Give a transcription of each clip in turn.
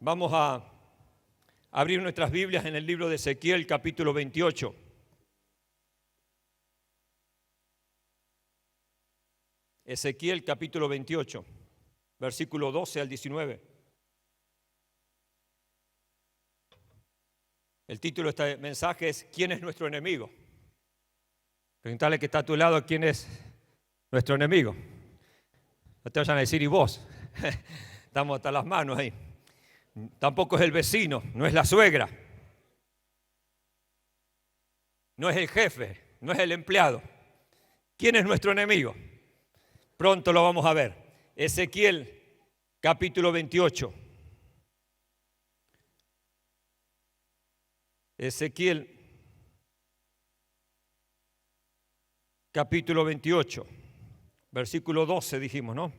Vamos a abrir nuestras Biblias en el libro de Ezequiel, capítulo 28. Ezequiel, capítulo 28, versículo 12 al 19. El título de este mensaje es ¿Quién es nuestro enemigo? Preguntarle que está a tu lado quién es nuestro enemigo. No te vayan a decir, ¿y vos? Estamos hasta las manos ahí. Tampoco es el vecino, no es la suegra, no es el jefe, no es el empleado. ¿Quién es nuestro enemigo? Pronto lo vamos a ver. Ezequiel, capítulo 28. Ezequiel, capítulo 28, versículo 12 dijimos, ¿no?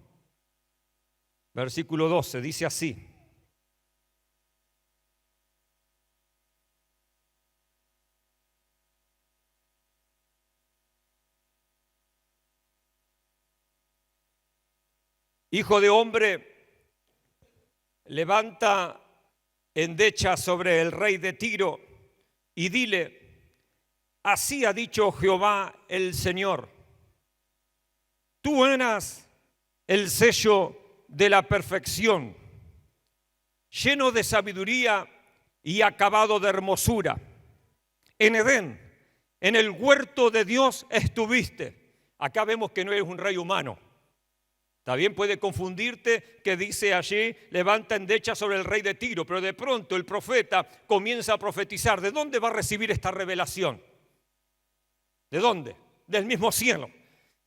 Versículo 12, dice así. Hijo de hombre, levanta endecha sobre el rey de Tiro y dile, así ha dicho Jehová el Señor, tú eras el sello de la perfección, lleno de sabiduría y acabado de hermosura. En Edén, en el huerto de Dios estuviste. Acá vemos que no eres un rey humano. También puede confundirte que dice allí, levanta endecha sobre el rey de Tiro, pero de pronto el profeta comienza a profetizar. ¿De dónde va a recibir esta revelación? ¿De dónde? Del mismo cielo.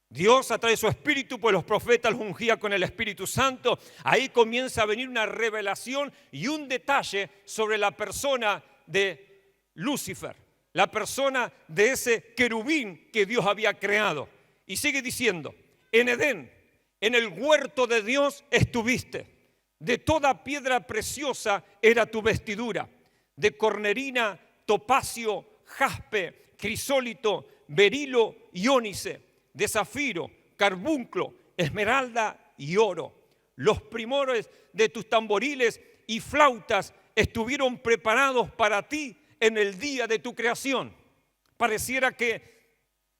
Dios a través de su espíritu, pues los profetas los ungía con el Espíritu Santo. Ahí comienza a venir una revelación y un detalle sobre la persona de Lucifer, la persona de ese querubín que Dios había creado. Y sigue diciendo, en Edén, en el huerto de Dios estuviste. De toda piedra preciosa era tu vestidura. De cornerina, topacio, jaspe, crisólito, berilo y ónice. De zafiro, carbunclo, esmeralda y oro. Los primores de tus tamboriles y flautas estuvieron preparados para ti en el día de tu creación. Pareciera que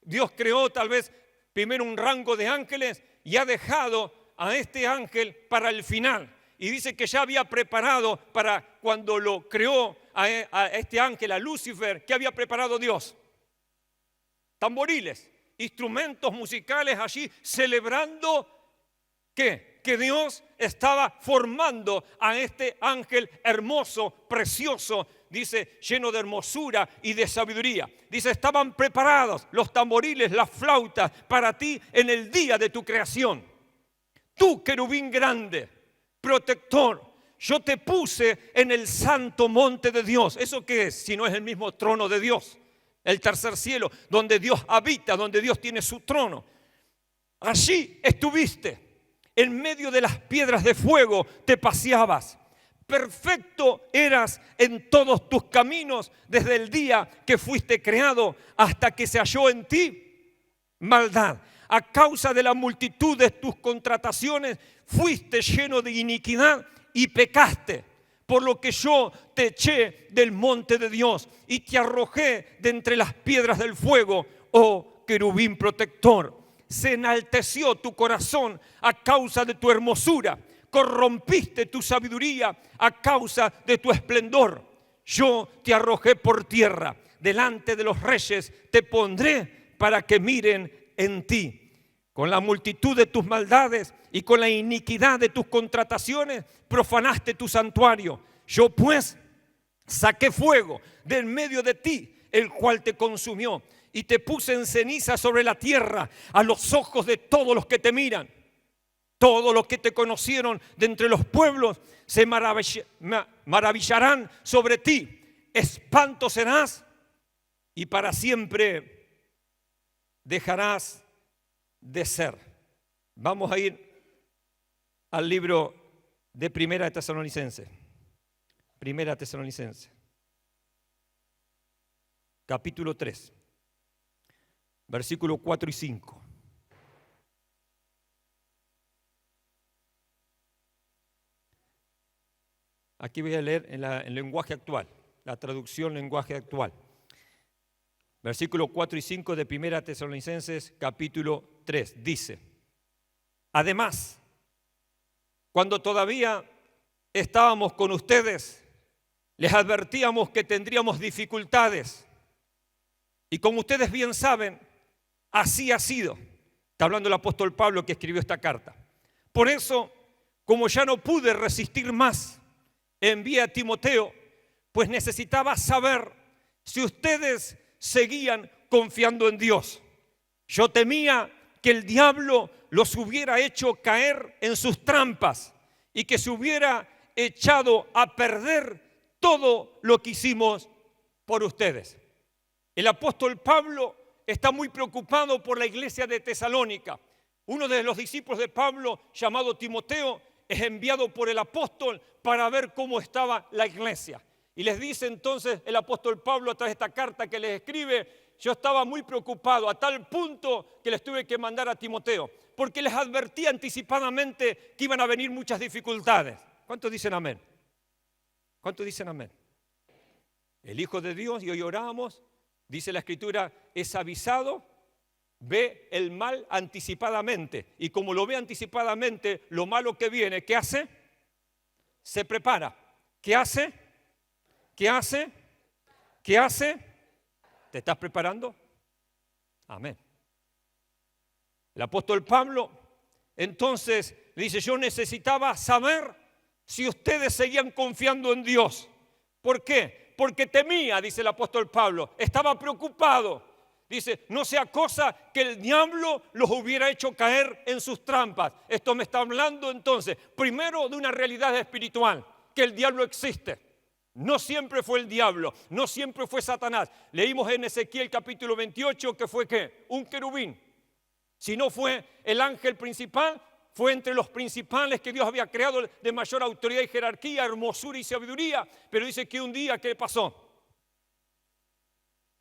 Dios creó tal vez primero un rango de ángeles y ha dejado a este ángel para el final. Y dice que ya había preparado para cuando lo creó a este ángel, a Lucifer, ¿qué había preparado Dios? Tamboriles, instrumentos musicales allí celebrando ¿qué? Que Dios estaba formando a este ángel hermoso, precioso, dice, lleno de hermosura y de sabiduría. Dice, estaban preparados los tamboriles, las flautas para ti en el día de tu creación. Tú, querubín grande, protector, yo te puse en el santo monte de Dios. ¿Eso qué es? Si no es el mismo trono de Dios, el tercer cielo, donde Dios habita, donde Dios tiene su trono. Allí estuviste. En medio de las piedras de fuego te paseabas. Perfecto eras en todos tus caminos desde el día que fuiste creado hasta que se halló en ti maldad. A causa de la multitud de tus contrataciones fuiste lleno de iniquidad y pecaste. Por lo que yo te eché del monte de Dios y te arrojé de entre las piedras del fuego, oh querubín protector. Se enalteció tu corazón a causa de tu hermosura. Corrompiste tu sabiduría a causa de tu esplendor. Yo te arrojé por tierra. Delante de los reyes te pondré para que miren en ti. Con la multitud de tus maldades y con la iniquidad de tus contrataciones profanaste tu santuario. Yo pues saqué fuego de en medio de ti, el cual te consumió. Y te puse en ceniza sobre la tierra a los ojos de todos los que te miran. Todos los que te conocieron de entre los pueblos se maravillarán sobre ti. Espanto serás y para siempre dejarás de ser. Vamos a ir al libro de Primera de Tesalonicenses. Primera Tesalonicenses. Capítulo 3. Versículos 4 y 5. Aquí voy a leer en lenguaje actual, la traducción lenguaje actual. Versículos 4 y 5 de 1 Tesalonicenses capítulo 3 dice: además, cuando todavía estábamos con ustedes, les advertíamos que tendríamos dificultades. Y como ustedes bien saben, así ha sido. Está hablando el apóstol Pablo que escribió esta carta. Por eso, como ya no pude resistir más, envié a Timoteo, pues necesitaba saber si ustedes seguían confiando en Dios. Yo temía que el diablo los hubiera hecho caer en sus trampas y que se hubiera echado a perder todo lo que hicimos por ustedes. El apóstol Pablo está muy preocupado por la iglesia de Tesalónica. Uno de los discípulos de Pablo, llamado Timoteo, es enviado por el apóstol para ver cómo estaba la iglesia. Y les dice entonces el apóstol Pablo a través de esta carta que les escribe: yo estaba muy preocupado a tal punto que les tuve que mandar a Timoteo, porque les advertí anticipadamente que iban a venir muchas dificultades. ¿Cuántos dicen amén? ¿Cuántos dicen amén? El Hijo de Dios, y hoy oramos, dice la Escritura, es avisado, ve el mal anticipadamente. Y como lo ve anticipadamente, lo malo que viene, ¿qué hace? Se prepara. ¿Qué hace? ¿Qué hace? ¿Qué hace? ¿Te estás preparando? Amén. El apóstol Pablo entonces dice: yo necesitaba saber si ustedes seguían confiando en Dios. ¿Por qué? Porque temía, dice el apóstol Pablo, estaba preocupado. Dice: no sea cosa que el diablo los hubiera hecho caer en sus trampas. Esto me está hablando entonces, primero, de una realidad espiritual, que el diablo existe. No siempre fue el diablo, no siempre fue Satanás. Leímos en Ezequiel capítulo 28 que fue ¿qué? Un querubín. Si no fue el ángel principal, fue entre los principales que Dios había creado, de mayor autoridad y jerarquía, hermosura y sabiduría. Pero dice que un día, ¿qué pasó?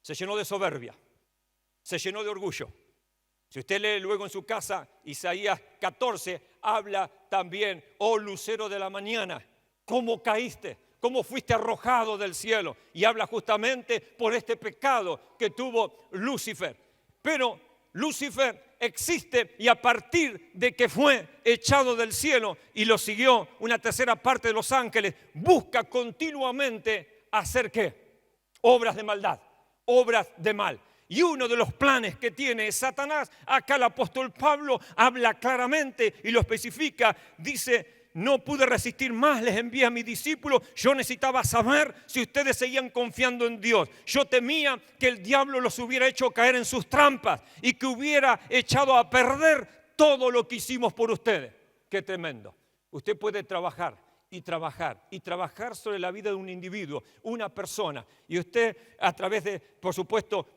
Se llenó de soberbia, se llenó de orgullo. Si usted lee luego en su casa, Isaías 14, habla también: oh lucero de la mañana, ¿cómo caíste? ¿Cómo fuiste arrojado del cielo? Y habla justamente por este pecado que tuvo Lucifer. Pero Lucifer existe, y a partir de que fue echado del cielo y lo siguió una tercera parte de los ángeles, busca continuamente hacer ¿qué? Obras de maldad, obras de mal. Y uno de los planes que tiene Satanás, acá el apóstol Pablo habla claramente y lo especifica, dice: no pude resistir más, les envié a mis discípulos. Yo necesitaba saber si ustedes seguían confiando en Dios. Yo temía que el diablo los hubiera hecho caer en sus trampas y que hubiera echado a perder todo lo que hicimos por ustedes. ¡Qué tremendo! Usted puede trabajar y trabajar y trabajar sobre la vida de un individuo, una persona. Y usted, a través de, por supuesto,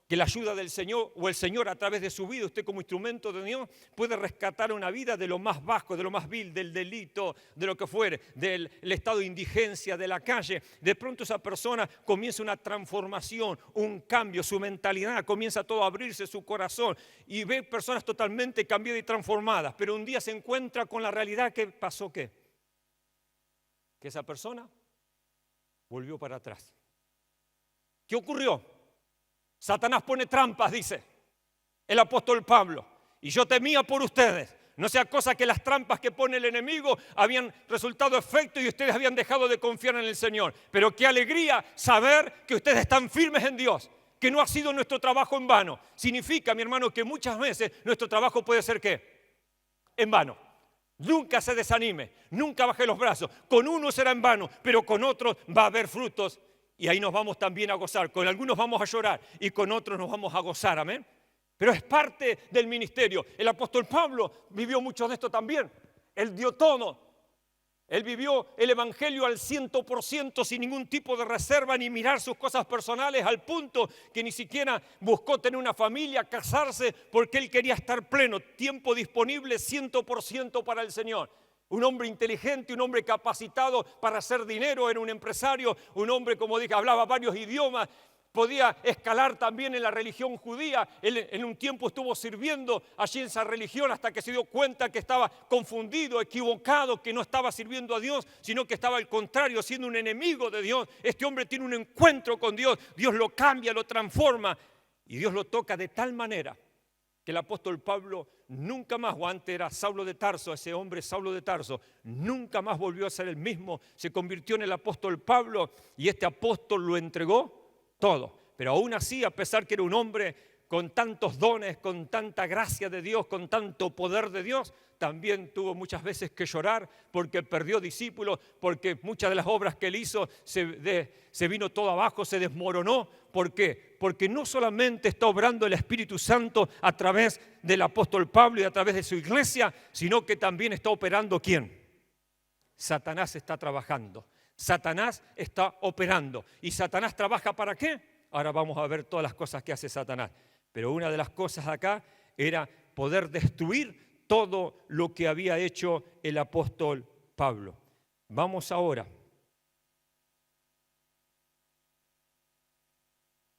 que la ayuda del Señor, o el Señor a través de su vida, usted como instrumento de Dios, puede rescatar una vida de lo más bajo, de lo más vil, del delito, de lo que fuere, del estado de indigencia, de la calle. De pronto esa persona comienza una transformación, un cambio, su mentalidad, comienza todo a abrirse, su corazón, y ve personas totalmente cambiadas y transformadas. Pero un día se encuentra con la realidad que pasó, ¿qué? Que esa persona volvió para atrás. ¿Qué ocurrió? Satanás pone trampas, dice el apóstol Pablo. Y yo temía por ustedes. No sea cosa que las trampas que pone el enemigo habían resultado efecto y ustedes habían dejado de confiar en el Señor. Pero qué alegría saber que ustedes están firmes en Dios, que no ha sido nuestro trabajo en vano. Significa, mi hermano, que muchas veces nuestro trabajo puede ser ¿qué? En vano. Nunca se desanime, nunca baje los brazos. Con uno será en vano, pero con otros va a haber frutos. Y ahí nos vamos también a gozar. Con algunos vamos a llorar y con otros nos vamos a gozar, amén. Pero es parte del ministerio. El apóstol Pablo vivió mucho de esto también. Él dio todo. Él vivió el evangelio al 100% sin ningún tipo de reserva ni mirar sus cosas personales, al punto que ni siquiera buscó tener una familia, casarse, porque él quería estar pleno, tiempo disponible 100% para el Señor. Un hombre inteligente, un hombre capacitado para hacer dinero, era un empresario, un hombre, como dije, hablaba varios idiomas, podía escalar también en la religión judía. Él en un tiempo estuvo sirviendo allí en esa religión hasta que se dio cuenta que estaba confundido, equivocado, que no estaba sirviendo a Dios, sino que estaba al contrario, siendo un enemigo de Dios. Este hombre tiene un encuentro con Dios, Dios lo cambia, lo transforma y Dios lo toca de tal manera que el apóstol Pablo nunca más, o antes era Saulo de Tarso, ese hombre Saulo de Tarso, nunca más volvió a ser el mismo, se convirtió en el apóstol Pablo y este apóstol lo entregó todo. Pero aún así, a pesar que era un hombre con tantos dones, con tanta gracia de Dios, con tanto poder de Dios, también tuvo muchas veces que llorar porque perdió discípulos, porque muchas de las obras que él hizo se vino todo abajo, se desmoronó. ¿Por qué? Porque no solamente está obrando el Espíritu Santo a través del apóstol Pablo y a través de su iglesia, sino que también está operando ¿quién? Satanás está trabajando, Satanás está operando. ¿Y Satanás trabaja para qué? Ahora vamos a ver todas las cosas que hace Satanás. Pero una de las cosas acá era poder destruir todo lo que había hecho el apóstol Pablo. Vamos ahora.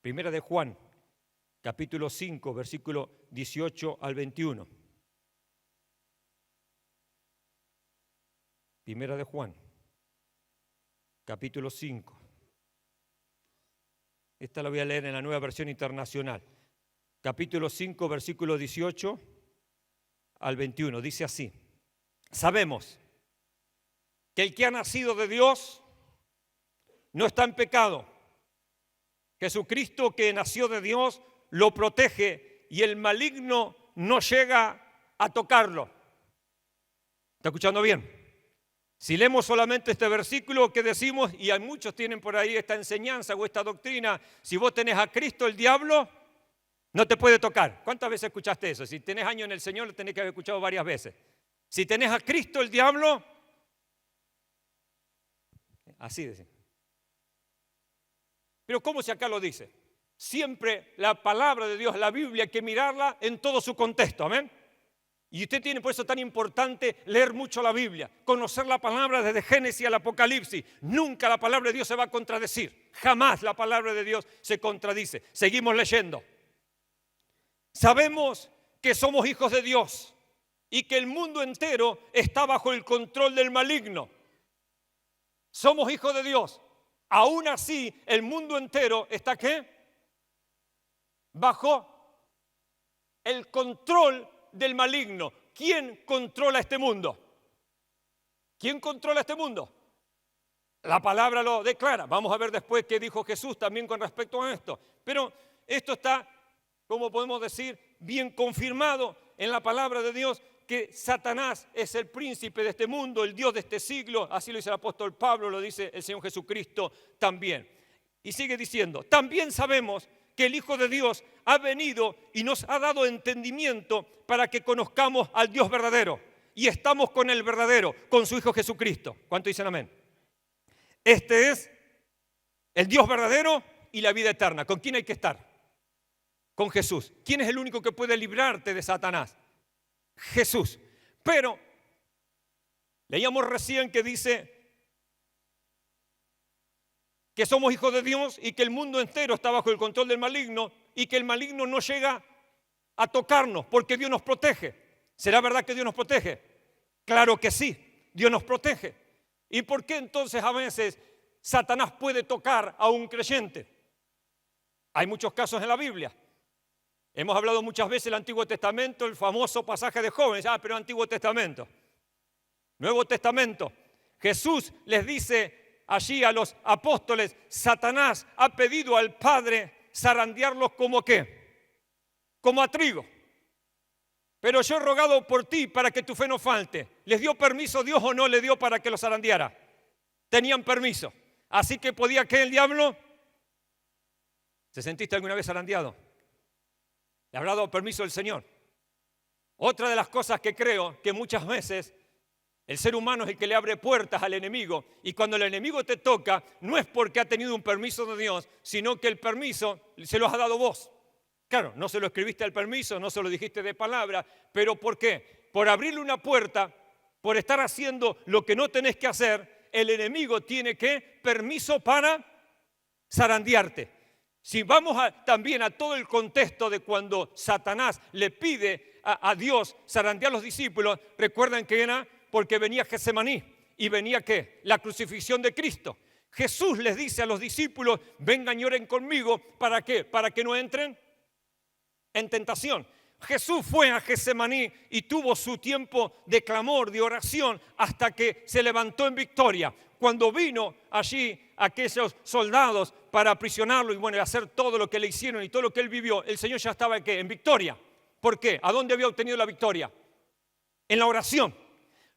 Primera de Juan, capítulo 5, versículo 18 al 21. Primera de Juan, capítulo 5. Esta la voy a leer en la Nueva Versión Internacional. Capítulo 5, versículo 18 al 21. Dice así: sabemos que el que ha nacido de Dios no está en pecado. Jesucristo, que nació de Dios, lo protege y el maligno no llega a tocarlo. ¿Está escuchando bien? Si leemos solamente este versículo que decimos, y hay muchos tienen por ahí esta enseñanza o esta doctrina, si vos tenés a Cristo, el diablo no te puede tocar. ¿Cuántas veces escuchaste eso? Si tenés años en el Señor, lo tenés que haber escuchado varias veces. Si tenés a Cristo, el diablo, así dice. Pero ¿cómo si acá lo dice? Siempre la palabra de Dios, la Biblia, hay que mirarla en todo su contexto, amén. Y usted tiene por eso tan importante leer mucho la Biblia, conocer la palabra desde Génesis al Apocalipsis. Nunca la palabra de Dios se va a contradecir, jamás la palabra de Dios se contradice. Seguimos leyendo. Sabemos que somos hijos de Dios y que el mundo entero está bajo el control del maligno. Somos hijos de Dios. Aún así, el mundo entero está ¿qué? Bajo el control del maligno. ¿Quién controla este mundo? ¿Quién controla este mundo? La palabra lo declara. Vamos a ver después qué dijo Jesús también con respecto a esto. Pero esto está, como podemos decir, bien confirmado en la palabra de Dios, que Satanás es el príncipe de este mundo, el Dios de este siglo. Así lo dice el apóstol Pablo, lo dice el Señor Jesucristo también. Y sigue diciendo, también sabemos que el Hijo de Dios ha venido y nos ha dado entendimiento para que conozcamos al Dios verdadero. Y estamos con el verdadero, con su Hijo Jesucristo. ¿Cuánto dicen amén? Este es el Dios verdadero y la vida eterna. ¿Con quién hay que estar? Con Jesús. ¿Quién es el único que puede librarte de Satanás? Jesús. Pero leíamos recién que dice que somos hijos de Dios y que el mundo entero está bajo el control del maligno y que el maligno no llega a tocarnos porque Dios nos protege. ¿Será verdad que Dios nos protege? Claro que sí, Dios nos protege. ¿Y por qué entonces a veces Satanás puede tocar a un creyente? Hay muchos casos en la Biblia. Hemos hablado muchas veces del Antiguo Testamento, el famoso pasaje de jóvenes. Pero Antiguo Testamento. Nuevo Testamento. Jesús les dice allí a los apóstoles, Satanás ha pedido al Padre zarandearlos como ¿qué? Como a trigo. Pero yo he rogado por ti para que tu fe no falte. ¿Les dio permiso Dios o no le dio para que los zarandeara? Tenían permiso. Así que podía que el diablo. ¿Se sentiste alguna vez zarandeado? Le habrá dado permiso el Señor. Otra de las cosas que creo que muchas veces el ser humano es el que le abre puertas al enemigo, y cuando el enemigo te toca no es porque ha tenido un permiso de Dios, sino que el permiso se lo has dado vos. Claro, no se lo escribiste al permiso, no se lo dijiste de palabra, pero ¿por qué? Por abrirle una puerta, por estar haciendo lo que no tenés que hacer, el enemigo tiene que permiso para zarandearte. Si vamos también a todo el contexto de cuando Satanás le pide a Dios zarandear a los discípulos, recuerden que era porque venía Getsemaní y venía ¿qué? La crucifixión de Cristo. Jesús les dice a los discípulos, vengan y oren conmigo, ¿para qué? Para que no entren en tentación. Jesús fue a Getsemaní y tuvo su tiempo de clamor, de oración, hasta que se levantó en victoria. Cuando vino allí aquellos soldados para aprisionarlo y bueno, hacer todo lo que le hicieron y todo lo que él vivió, el Señor ya estaba ¿qué? En victoria. ¿Por qué? ¿A dónde había obtenido la victoria? En la oración.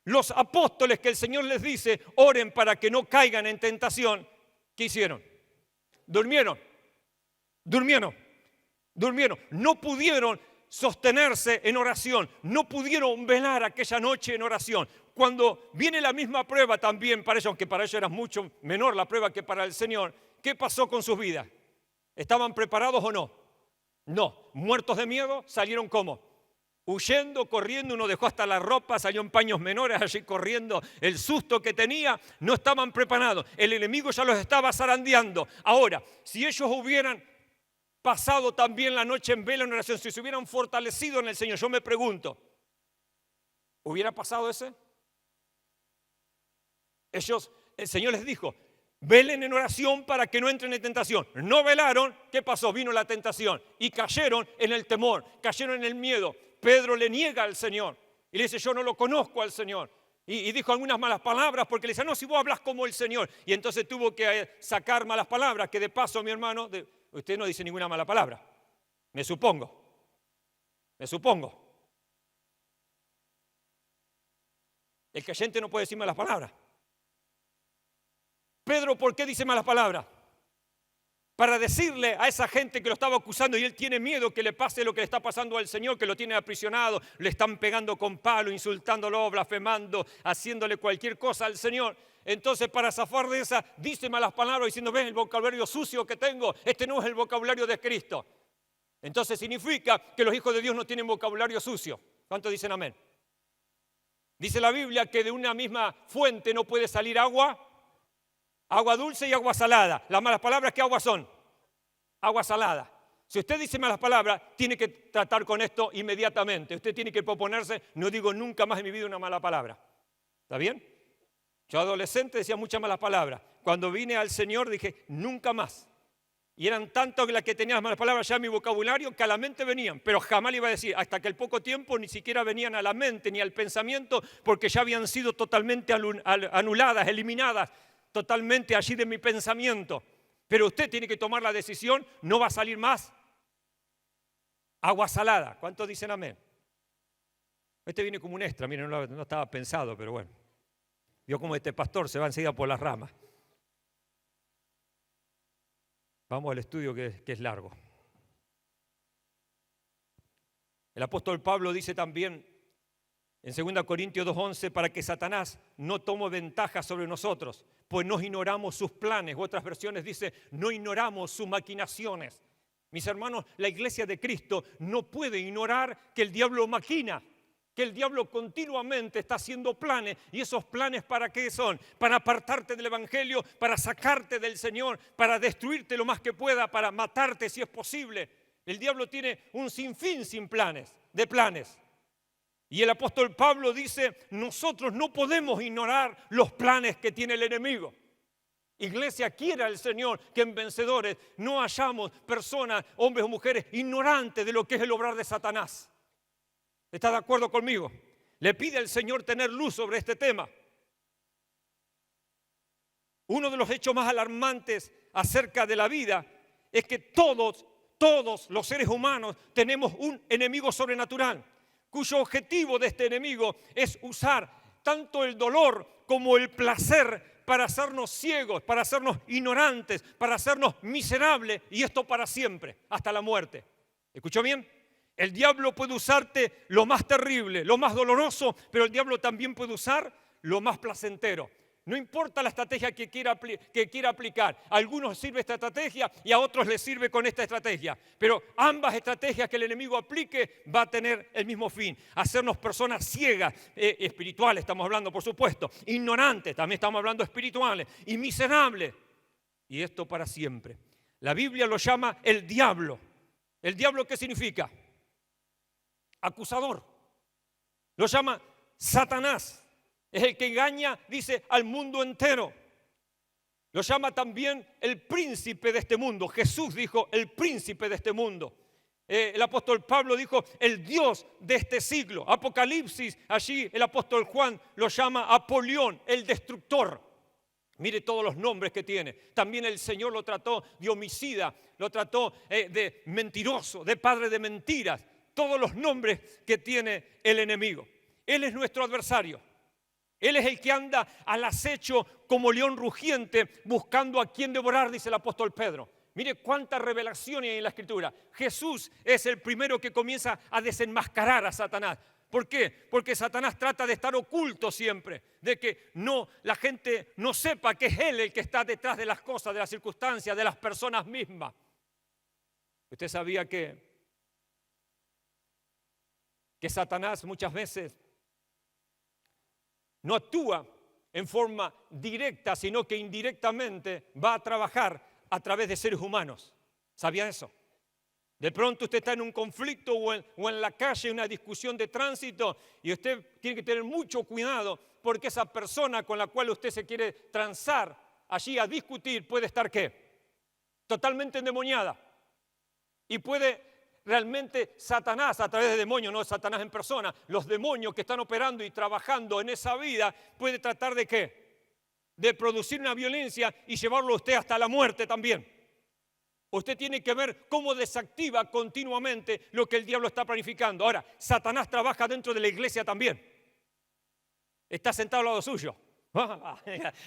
Los apóstoles que el Señor les dice, oren para que no caigan en tentación, ¿qué hicieron? Durmieron. No pudieron sostenerse en oración, no pudieron velar aquella noche en oración. Cuando viene la misma prueba también para ellos, aunque para ellos era mucho menor la prueba que para el Señor, ¿qué pasó con sus vidas? ¿Estaban preparados o no? No, muertos de miedo, salieron ¿cómo? Huyendo, corriendo, uno dejó hasta la ropa, salió en paños menores allí corriendo, el susto que tenía, no estaban preparados, el enemigo ya los estaba zarandeando. Ahora, si ellos hubieran pasado también la noche en vela en oración, si se hubieran fortalecido en el Señor, yo me pregunto, ¿hubiera pasado ese? El Señor les dijo, velen en oración para que no entren en tentación. No velaron, ¿qué pasó? Vino la tentación y cayeron en el temor, cayeron en el miedo. Pedro le niega al Señor y le dice, yo no lo conozco al Señor. Y dijo algunas malas palabras porque le dice, no, si vos hablas como el Señor. Y entonces tuvo que sacar malas palabras, que de paso, mi hermano, usted no dice ninguna mala palabra. Me supongo. El creyente no puede decir malas palabras. Pedro, ¿por qué dice malas palabras? Para decirle a esa gente que lo estaba acusando y él tiene miedo que le pase lo que le está pasando al Señor, que lo tiene aprisionado, le están pegando con palo, insultándolo, blasfemando, haciéndole cualquier cosa al Señor. Entonces, para zafar de esa, dice malas palabras diciendo, ven el vocabulario sucio que tengo, este no es el vocabulario de Cristo. Entonces significa que los hijos de Dios no tienen vocabulario sucio. ¿Cuántos dicen amén? Dice la Biblia que de una misma fuente no puede salir agua dulce y agua salada. Las malas palabras, ¿qué agua son? Agua salada. Si usted dice malas palabras, tiene que tratar con esto inmediatamente. Usted tiene que proponerse, no digo nunca más en mi vida una mala palabra. ¿Está bien? Yo adolescente decía muchas malas palabras. Cuando vine al Señor dije, nunca más. Y eran tantas las que tenían las malas palabras ya en mi vocabulario que a la mente venían. Pero jamás le iba a decir, hasta que al poco tiempo ni siquiera venían a la mente ni al pensamiento porque ya habían sido totalmente anuladas, eliminadas. Totalmente allí de mi pensamiento. Pero usted tiene que tomar la decisión, no va a salir más agua salada. ¿Cuántos dicen amén? Este viene como un extra, miren, no estaba pensado, pero bueno. Vio como este pastor se va enseguida por las ramas. Vamos al estudio que es largo. El apóstol Pablo dice también en 2 Corintios 2:11, para que Satanás no tome ventaja sobre nosotros, pues no ignoramos sus planes. Otras versiones dice, no ignoramos sus maquinaciones. Mis hermanos, la iglesia de Cristo no puede ignorar que el diablo maquina, que el diablo continuamente está haciendo planes. ¿Y esos planes para qué son? Para apartarte del evangelio, para sacarte del Señor, para destruirte lo más que pueda, para matarte si es posible. El diablo tiene un sinfín de planes. Y el apóstol Pablo dice, nosotros no podemos ignorar los planes que tiene el enemigo. Iglesia, quiera el Señor que en vencedores no hayamos personas, hombres o mujeres, ignorantes de lo que es el obrar de Satanás. ¿Está de acuerdo conmigo? Le pide al Señor tener luz sobre este tema. Uno de los hechos más alarmantes acerca de la vida es que todos los seres humanos tenemos un enemigo sobrenatural, cuyo objetivo de este enemigo es usar tanto el dolor como el placer para hacernos ciegos, para hacernos ignorantes, para hacernos miserables, y esto para siempre, hasta la muerte. ¿Escuchó bien? El diablo puede usarte lo más terrible, lo más doloroso, pero el diablo también puede usar lo más placentero. No importa la estrategia que quiera aplicar. A algunos sirve esta estrategia y a otros les sirve con esta estrategia. Pero ambas estrategias que el enemigo aplique va a tener el mismo fin. Hacernos personas ciegas, espirituales estamos hablando por supuesto. Ignorantes, también estamos hablando espirituales. Y miserables. Y esto para siempre. La Biblia lo llama el diablo. ¿El diablo qué significa? Acusador. Lo llama Satanás. Es el que engaña, dice, al mundo entero. Lo llama también el príncipe de este mundo. Jesús dijo el príncipe de este mundo. El apóstol Pablo dijo el Dios de este siglo. Apocalipsis, allí el apóstol Juan lo llama Apolión, el destructor. Mire todos los nombres que tiene. También el Señor lo trató de homicida, lo trató de mentiroso, de padre de mentiras. Todos los nombres que tiene el enemigo. Él es nuestro adversario. Él es el que anda al acecho como león rugiente buscando a quien devorar, dice el apóstol Pedro. Mire cuánta revelación hay en la Escritura. Jesús es el primero que comienza a desenmascarar a Satanás. ¿Por qué? Porque Satanás trata de estar oculto siempre, de que la gente no sepa que es él el que está detrás de las cosas, de las circunstancias, de las personas mismas. Usted sabía que Satanás muchas veces no actúa en forma directa, sino que indirectamente va a trabajar a través de seres humanos. ¿Sabía eso? De pronto usted está en un conflicto o en la calle, en una discusión de tránsito, y usted tiene que tener mucho cuidado porque esa persona con la cual usted se quiere transar allí a discutir puede estar ¿qué? Totalmente endemoniada. Y puede realmente Satanás, a través de demonios, no Satanás en persona, los demonios que están operando y trabajando en esa vida, puede tratar de ¿qué? De producir una violencia y llevarlo a usted hasta la muerte también. Usted tiene que ver cómo desactiva continuamente lo que el diablo está planificando. Ahora, Satanás trabaja dentro de la iglesia también. Está sentado al lado suyo.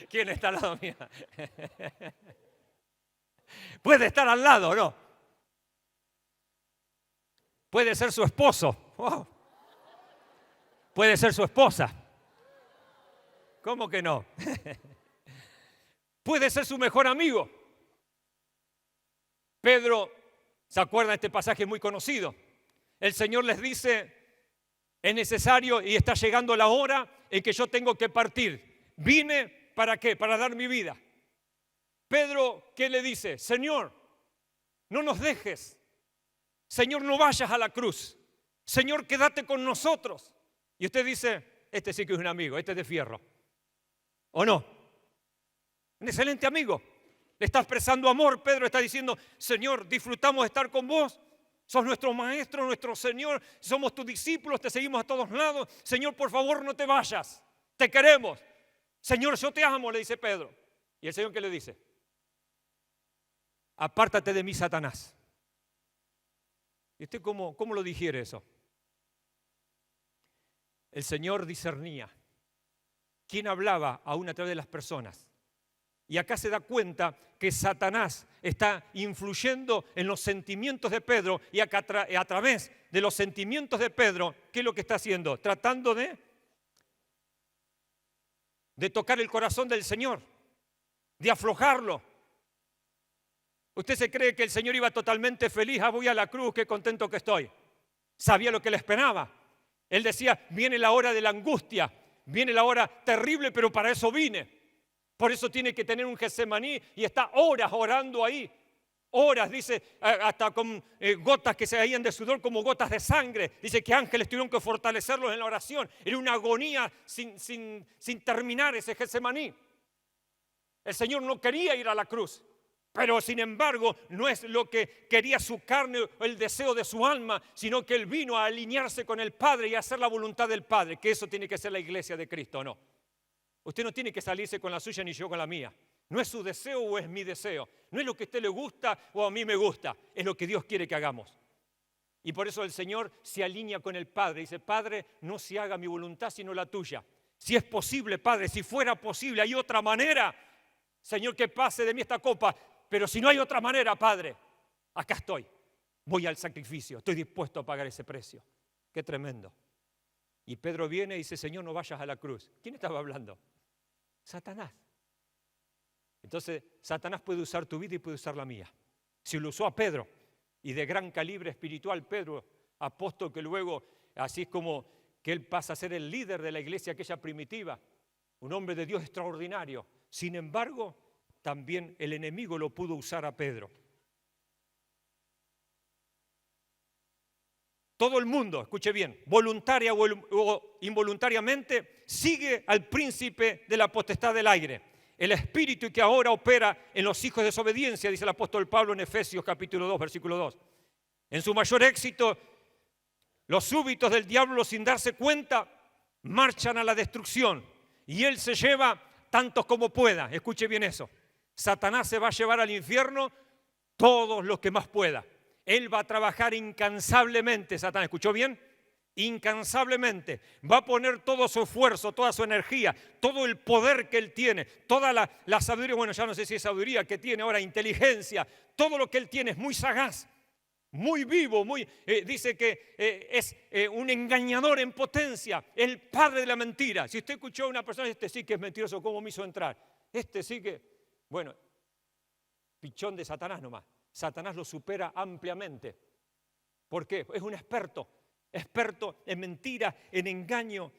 ¿Quién está al lado mío? Puede estar al lado, ¿no? Puede ser su esposo. Wow. Puede ser su esposa. ¿Cómo que no? Puede ser su mejor amigo. Pedro, ¿se acuerdan de este pasaje muy conocido? El Señor les dice, es necesario y está llegando la hora en que yo tengo que partir. ¿Vine para qué? Para dar mi vida. Pedro, ¿qué le dice? Señor, no nos dejes. Señor, no vayas a la cruz. Señor, quédate con nosotros. Y usted dice, este sí que es un amigo, este es de fierro. ¿O no? Un excelente amigo. Le está expresando amor. Pedro está diciendo, Señor, disfrutamos de estar con vos. Sos nuestro maestro, nuestro Señor. Somos tus discípulos, te seguimos a todos lados. Señor, por favor, no te vayas. Te queremos. Señor, yo te amo, le dice Pedro. ¿Y el Señor qué le dice? Apártate de mí, Satanás. ¿Y usted cómo lo digiere eso? El Señor discernía quién hablaba aún a través de las personas. Y acá se da cuenta que Satanás está influyendo en los sentimientos de Pedro y acá a través de los sentimientos de Pedro, ¿qué es lo que está haciendo? Tratando de tocar el corazón del Señor, de aflojarlo. ¿Usted se cree que el Señor iba totalmente feliz? Voy a la cruz, qué contento que estoy. Sabía lo que le esperaba. Él decía, viene la hora de la angustia, viene la hora terrible, pero para eso vine. Por eso tiene que tener un Getsemaní y está horas orando ahí. Horas, dice, hasta con gotas que se caían de sudor como gotas de sangre. Dice que ángeles tuvieron que fortalecerlos en la oración. Era una agonía sin terminar ese Getsemaní. El Señor no quería ir a la cruz. Pero sin embargo, no es lo que quería su carne o el deseo de su alma, sino que Él vino a alinearse con el Padre y a hacer la voluntad del Padre, que eso tiene que ser la iglesia de Cristo, ¿no? Usted no tiene que salirse con la suya ni yo con la mía. No es su deseo o es mi deseo. No es lo que a usted le gusta o a mí me gusta. Es lo que Dios quiere que hagamos. Y por eso el Señor se alinea con el Padre. Dice, Padre, no se haga mi voluntad sino la tuya. Si es posible, Padre, si fuera posible, hay otra manera. Señor, que pase de mí esta copa. Pero si no hay otra manera, Padre, acá estoy. Voy al sacrificio. Estoy dispuesto a pagar ese precio. Qué tremendo. Y Pedro viene y dice, Señor, no vayas a la cruz. ¿Quién estaba hablando? Satanás. Entonces, Satanás puede usar tu vida y puede usar la mía. Si lo usó a Pedro, y de gran calibre espiritual, Pedro, apóstol que luego, así es como que él pasa a ser el líder de la iglesia aquella primitiva, un hombre de Dios extraordinario. Sin embargo, también el enemigo lo pudo usar a Pedro. todo el mundo, escuche bien, voluntaria o involuntariamente, sigue al príncipe de la potestad del aire, el espíritu que ahora opera en los hijos de desobediencia, dice el apóstol Pablo en Efesios capítulo 2, versículo 2. En su mayor éxito, los súbditos del diablo, sin darse cuenta, marchan a la destrucción y él se lleva tantos como pueda. Escuche bien eso. Satanás se va a llevar al infierno todos los que más pueda. Él va a trabajar incansablemente, Satanás. ¿Escuchó bien? Incansablemente. Va a poner todo su esfuerzo, toda su energía, todo el poder que él tiene, toda la sabiduría, bueno, ya no sé si es sabiduría que tiene ahora, inteligencia, todo lo que él tiene es muy sagaz, muy vivo, dice que es un engañador en potencia, el padre de la mentira. Si usted escuchó a una persona, este sí que es mentiroso, ¿cómo me hizo entrar? Este sí que, bueno, pichón de Satanás nomás. Satanás lo supera ampliamente. ¿Por qué? Es un experto en mentira, en engaño.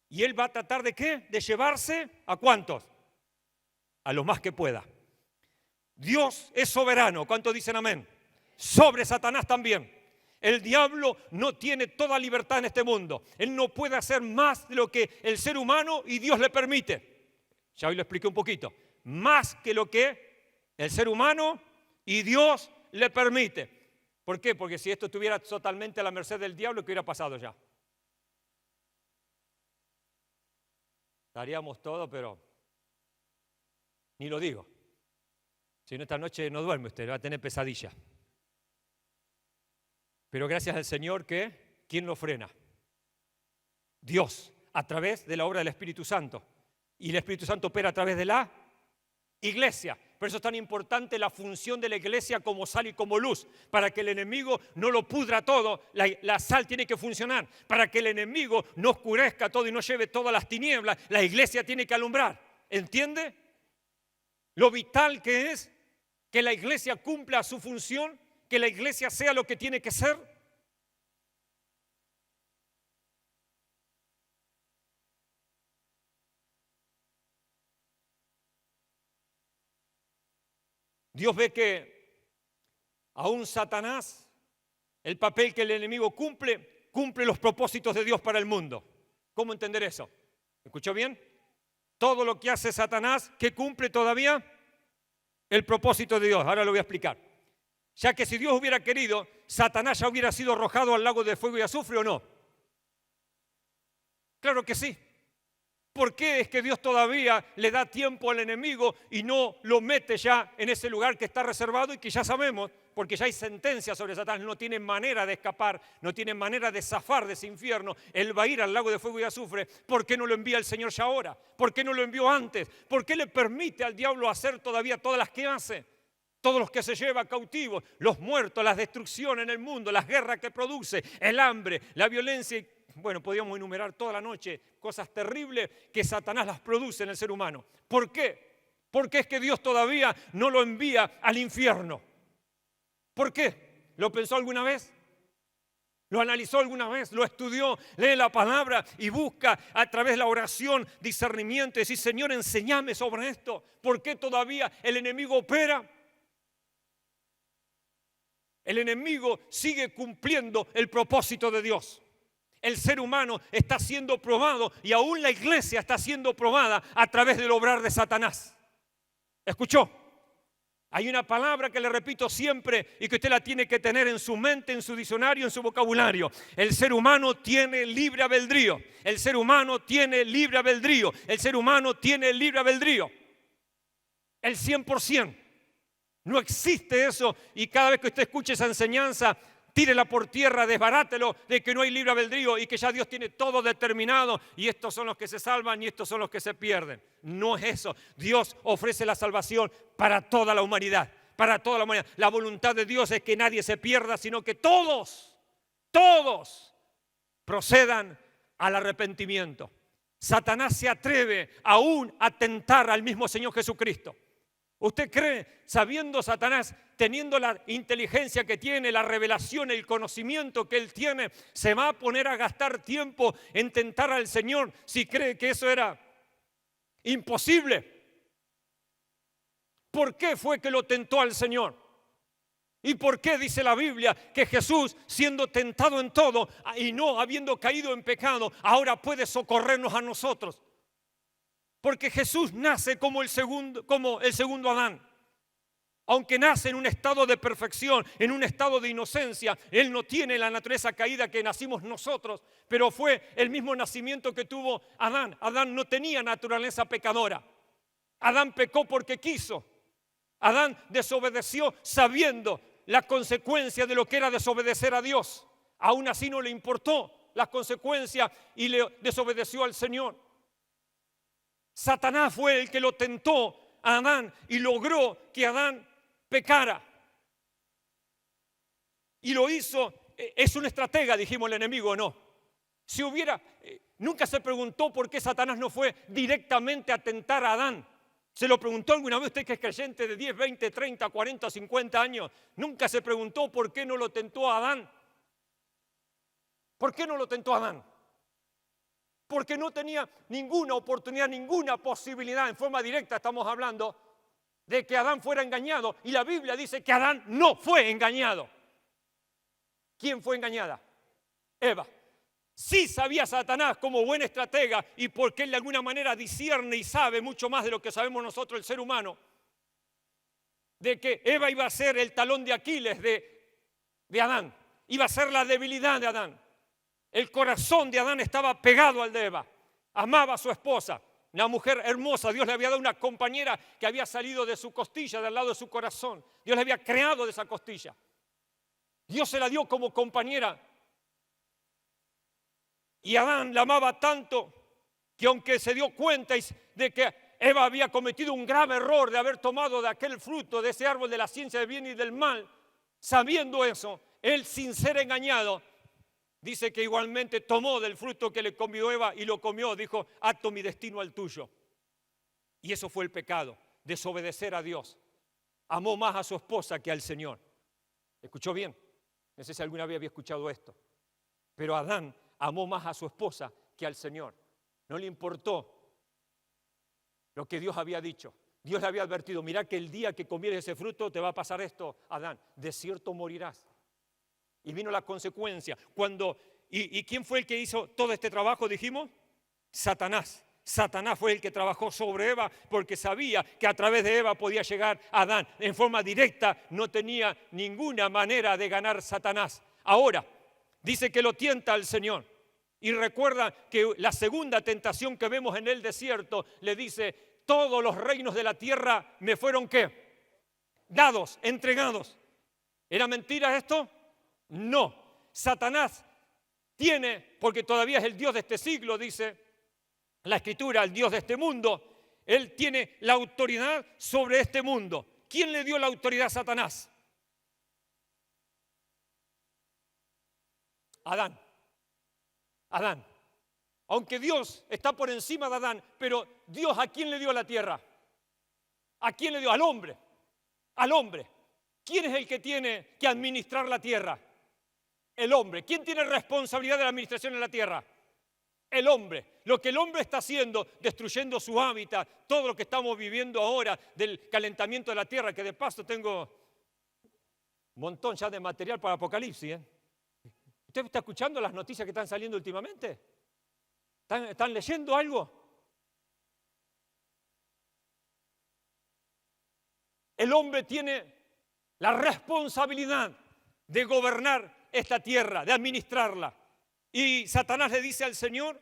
Y él va a tratar ¿de qué? De llevarse ¿a cuántos? A los más que pueda. Dios es soberano. ¿Cuántos dicen amén? Sobre Satanás también. El diablo no tiene toda libertad en este mundo. Él no puede hacer más de lo que el ser humano y Dios le permite. Ya hoy lo expliqué un poquito. Más que lo que el ser humano y Dios le permite. ¿Por qué? Porque si esto estuviera totalmente a la merced del diablo, ¿qué hubiera pasado ya? Haríamos todo, pero ni lo digo. Si no, esta noche no duerme usted, va a tener pesadilla. Pero gracias al Señor que, ¿quién lo frena? Dios, a través de la obra del Espíritu Santo. Y el Espíritu Santo opera a través de la iglesia. Por eso es tan importante la función de la iglesia como sal y como luz. Para que el enemigo no lo pudra todo, la sal tiene que funcionar. Para que el enemigo no oscurezca todo y no lleve todas las tinieblas, la iglesia tiene que alumbrar. ¿Entiende? Lo vital que es que la iglesia cumpla su función, que la iglesia sea lo que tiene que ser. Dios ve que aún Satanás, el papel que el enemigo cumple los propósitos de Dios para el mundo. ¿Cómo entender eso? ¿Escuchó bien? Todo lo que hace Satanás, ¿qué cumple todavía? El propósito de Dios. Ahora lo voy a explicar. Ya que si Dios hubiera querido, Satanás ya hubiera sido arrojado al lago de fuego y azufre, ¿o no? Claro que sí. ¿Por qué es que Dios todavía le da tiempo al enemigo y no lo mete ya en ese lugar que está reservado y que ya sabemos, porque ya hay sentencia sobre Satanás, no tiene manera de escapar, no tiene manera de zafar de ese infierno? Él va a ir al lago de fuego y azufre. ¿Por qué no lo envía el Señor ya ahora? ¿Por qué no lo envió antes? ¿Por qué le permite al diablo hacer todavía todas las que hace? Todos los que se lleva cautivos, los muertos, las destrucciones en el mundo, las guerras que produce, el hambre, la violencia. Bueno, podríamos enumerar toda la noche cosas terribles que Satanás las produce en el ser humano. ¿Por qué? Porque es que Dios todavía no lo envía al infierno. ¿Por qué? ¿Lo pensó alguna vez? ¿Lo analizó alguna vez? ¿Lo estudió? Lee la palabra y busca a través de la oración discernimiento y decir: Señor, enséñame sobre esto. ¿Por qué todavía el enemigo opera? El enemigo sigue cumpliendo el propósito de Dios. El ser humano está siendo probado y aún la iglesia está siendo probada a través del obrar de Satanás. ¿Escuchó? Hay una palabra que le repito siempre y que usted la tiene que tener en su mente, en su diccionario, en su vocabulario. El ser humano tiene libre albedrío. El ser humano tiene libre albedrío. El ser humano tiene libre albedrío. El 100%. No existe eso, y cada vez que usted escuche esa enseñanza, tírela por tierra, desbarátelo de que no hay libre albedrío y que ya Dios tiene todo determinado y estos son los que se salvan y estos son los que se pierden. No es eso. Dios ofrece la salvación para toda la humanidad, para toda la humanidad. La voluntad de Dios es que nadie se pierda, sino que todos procedan al arrepentimiento. Satanás se atreve aún a tentar al mismo Señor Jesucristo. ¿Usted cree, sabiendo Satanás, teniendo la inteligencia que tiene, la revelación, el conocimiento que él tiene, se va a poner a gastar tiempo en tentar al Señor si cree que eso era imposible? ¿Por qué fue que lo tentó al Señor? ¿Y por qué dice la Biblia que Jesús, siendo tentado en todo y no habiendo caído en pecado, ahora puede socorrernos a nosotros? Porque Jesús nace como el segundo Adán. Aunque nace en un estado de perfección, en un estado de inocencia, Él no tiene la naturaleza caída que nacimos nosotros, pero fue el mismo nacimiento que tuvo Adán. Adán no tenía naturaleza pecadora. Adán pecó porque quiso. Adán desobedeció sabiendo la consecuencia de lo que era desobedecer a Dios. Aún así no le importó las consecuencias y le desobedeció al Señor. Satanás fue el que lo tentó a Adán y logró que Adán pecara. Y lo hizo, es un estratega, dijimos el enemigo, ¿no? Si hubiera, nunca se preguntó por qué Satanás no fue directamente a tentar a Adán. ¿Se lo preguntó alguna vez usted que es creyente de 10, 20, 30, 40, 50 años? Nunca se preguntó por qué no lo tentó a Adán. ¿Por qué no lo tentó a Adán? Porque no tenía ninguna oportunidad, ninguna posibilidad, en forma directa estamos hablando, de que Adán fuera engañado. Y la Biblia dice que Adán no fue engañado. ¿Quién fue engañada? Eva. Sí sabía Satanás como buen estratega y porque él de alguna manera discierne y sabe mucho más de lo que sabemos nosotros el ser humano, de que Eva iba a ser el talón de Aquiles de Adán, iba a ser la debilidad de Adán. El corazón de Adán estaba pegado al de Eva, amaba a su esposa, una mujer hermosa. Dios le había dado una compañera que había salido de su costilla, del lado de su corazón. Dios le había creado de esa costilla. Dios se la dio como compañera. Y Adán la amaba tanto que aunque se dio cuenta de que Eva había cometido un grave error de haber tomado de aquel fruto, de ese árbol de la ciencia del bien y del mal, sabiendo eso, él sin ser engañado, dice que igualmente tomó del fruto que le convidó Eva y lo comió, dijo, ato mi destino al tuyo. Y eso fue el pecado, desobedecer a Dios. Amó más a su esposa que al Señor. ¿Escuchó bien? No sé si alguna vez había escuchado esto. Pero Adán amó más a su esposa que al Señor. No le importó lo que Dios había dicho. Dios le había advertido, mira que el día que comieres ese fruto te va a pasar esto, Adán, de cierto morirás. Y vino la consecuencia. ¿Y quién fue el que hizo todo este trabajo, dijimos? Satanás. Satanás fue el que trabajó sobre Eva porque sabía que a través de Eva podía llegar a Adán. En forma directa no tenía ninguna manera de ganar Satanás. Ahora, dice que lo tienta al Señor. Y recuerda que la segunda tentación que vemos en el desierto le dice, todos los reinos de la tierra me fueron ¿qué? Dados, entregados. ¿Era mentira esto? No. Satanás tiene, porque todavía es el Dios de este siglo, dice la Escritura, el Dios de este mundo, él tiene la autoridad sobre este mundo. ¿Quién le dio la autoridad a Satanás? Adán. Adán. Aunque Dios está por encima de Adán, pero Dios ¿a quién le dio la tierra? ¿A quién le dio? Al hombre. Al hombre. ¿Quién es el que tiene que administrar la tierra? El hombre. ¿Quién tiene responsabilidad de la administración de la tierra? El hombre. Lo que el hombre está haciendo, destruyendo su hábitat, todo lo que estamos viviendo ahora del calentamiento de la tierra, que de paso tengo un montón ya de material para Apocalipsis, ¿eh? ¿Usted está escuchando las noticias que están saliendo últimamente? ¿Están leyendo algo? El hombre tiene la responsabilidad de gobernar esta tierra, de administrarla. Y Satanás le dice al Señor,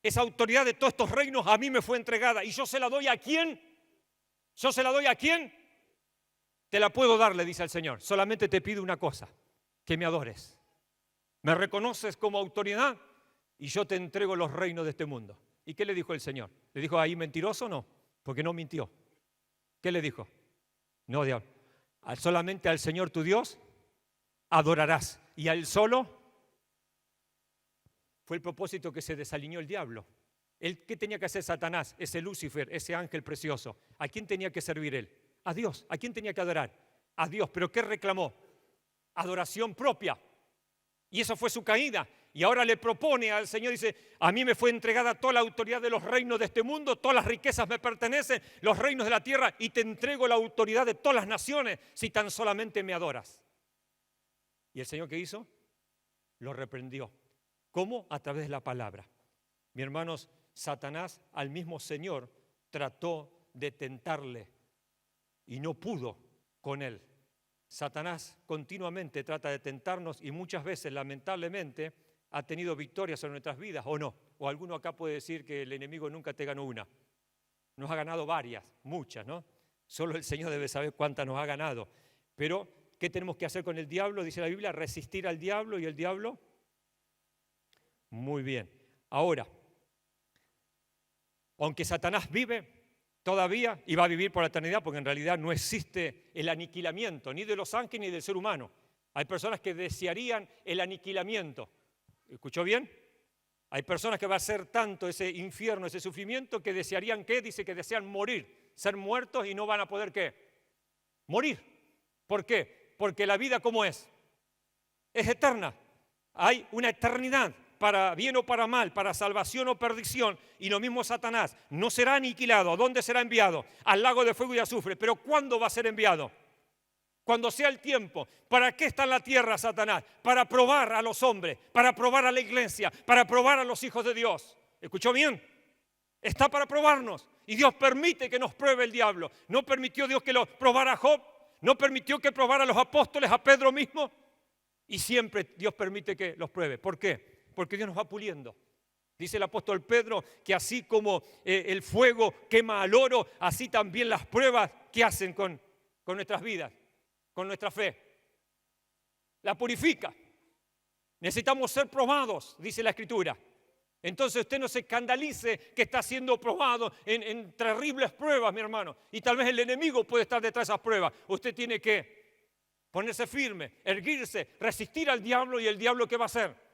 esa autoridad de todos estos reinos a mí me fue entregada. ¿Y yo se la doy a quién? ¿Yo se la doy a quién? Te la puedo dar, le dice al Señor. Solamente te pido una cosa, que me adores. Me reconoces como autoridad y yo te entrego los reinos de este mundo. ¿Y qué le dijo el Señor? ¿Le dijo ahí mentiroso o no? Porque no mintió. ¿Qué le dijo? No, diablo. Solamente al Señor tu Dios adorarás. Y a Él solo fue el propósito que se desalineó el diablo. ¿Qué tenía que hacer Satanás? Ese Lucifer, ese ángel precioso. ¿A quién tenía que servir él? A Dios. ¿A quién tenía que adorar? A Dios. ¿Pero qué reclamó? Adoración propia. Y eso fue su caída. Y ahora le propone al Señor, dice, a mí me fue entregada toda la autoridad de los reinos de este mundo, todas las riquezas me pertenecen, los reinos de la tierra, y te entrego la autoridad de todas las naciones si tan solamente me adoras. ¿Y el Señor qué hizo? Lo reprendió. ¿Cómo? A través de la palabra. Mis hermanos, Satanás al mismo Señor trató de tentarle y no pudo con él. Satanás continuamente trata de tentarnos y muchas veces, lamentablemente, ha tenido victorias sobre nuestras vidas, ¿o no? O alguno acá puede decir que el enemigo nunca te ganó una. Nos ha ganado varias, muchas, ¿no? Solo el Señor debe saber cuántas nos ha ganado. Pero, ¿qué tenemos que hacer con el diablo? Dice la Biblia, resistir al diablo. ¿Y el diablo? Muy bien. Ahora, aunque Satanás vive todavía y va a vivir por la eternidad, porque en realidad no existe el aniquilamiento ni de los ángeles ni del ser humano. Hay personas que desearían el aniquilamiento. ¿Escuchó bien? Hay personas que va a ser tanto ese infierno, ese sufrimiento, que desearían ¿qué? Dice que desean morir, ser muertos y no van a poder ¿qué? Morir. ¿Por qué? Porque la vida ¿cómo es? Es eterna. Hay una eternidad. Para bien o para mal, para salvación o perdición, y lo mismo Satanás, no será aniquilado. ¿A dónde será enviado? Al lago de fuego y azufre. ¿Pero cuándo va a ser enviado? Cuando sea el tiempo. ¿Para qué está en la tierra Satanás? Para probar a los hombres, para probar a la iglesia, para probar a los hijos de Dios. ¿Escuchó bien? Está para probarnos, y Dios permite que nos pruebe el diablo. ¿No permitió Dios que lo probara a Job? ¿No permitió que probara a los apóstoles, a Pedro mismo? Y siempre Dios permite que los pruebe. ¿Por qué? Porque Dios nos va puliendo. Dice el apóstol Pedro que así como el fuego quema al oro, así también las pruebas que hacen con nuestras vidas, con nuestra fe. La purifica. Necesitamos ser probados, dice la Escritura. Entonces usted no se escandalice que está siendo probado en terribles pruebas, mi hermano. Y tal vez el enemigo puede estar detrás de esas pruebas. Usted tiene que ponerse firme, erguirse, resistir al diablo, y el diablo ¿qué va a hacer?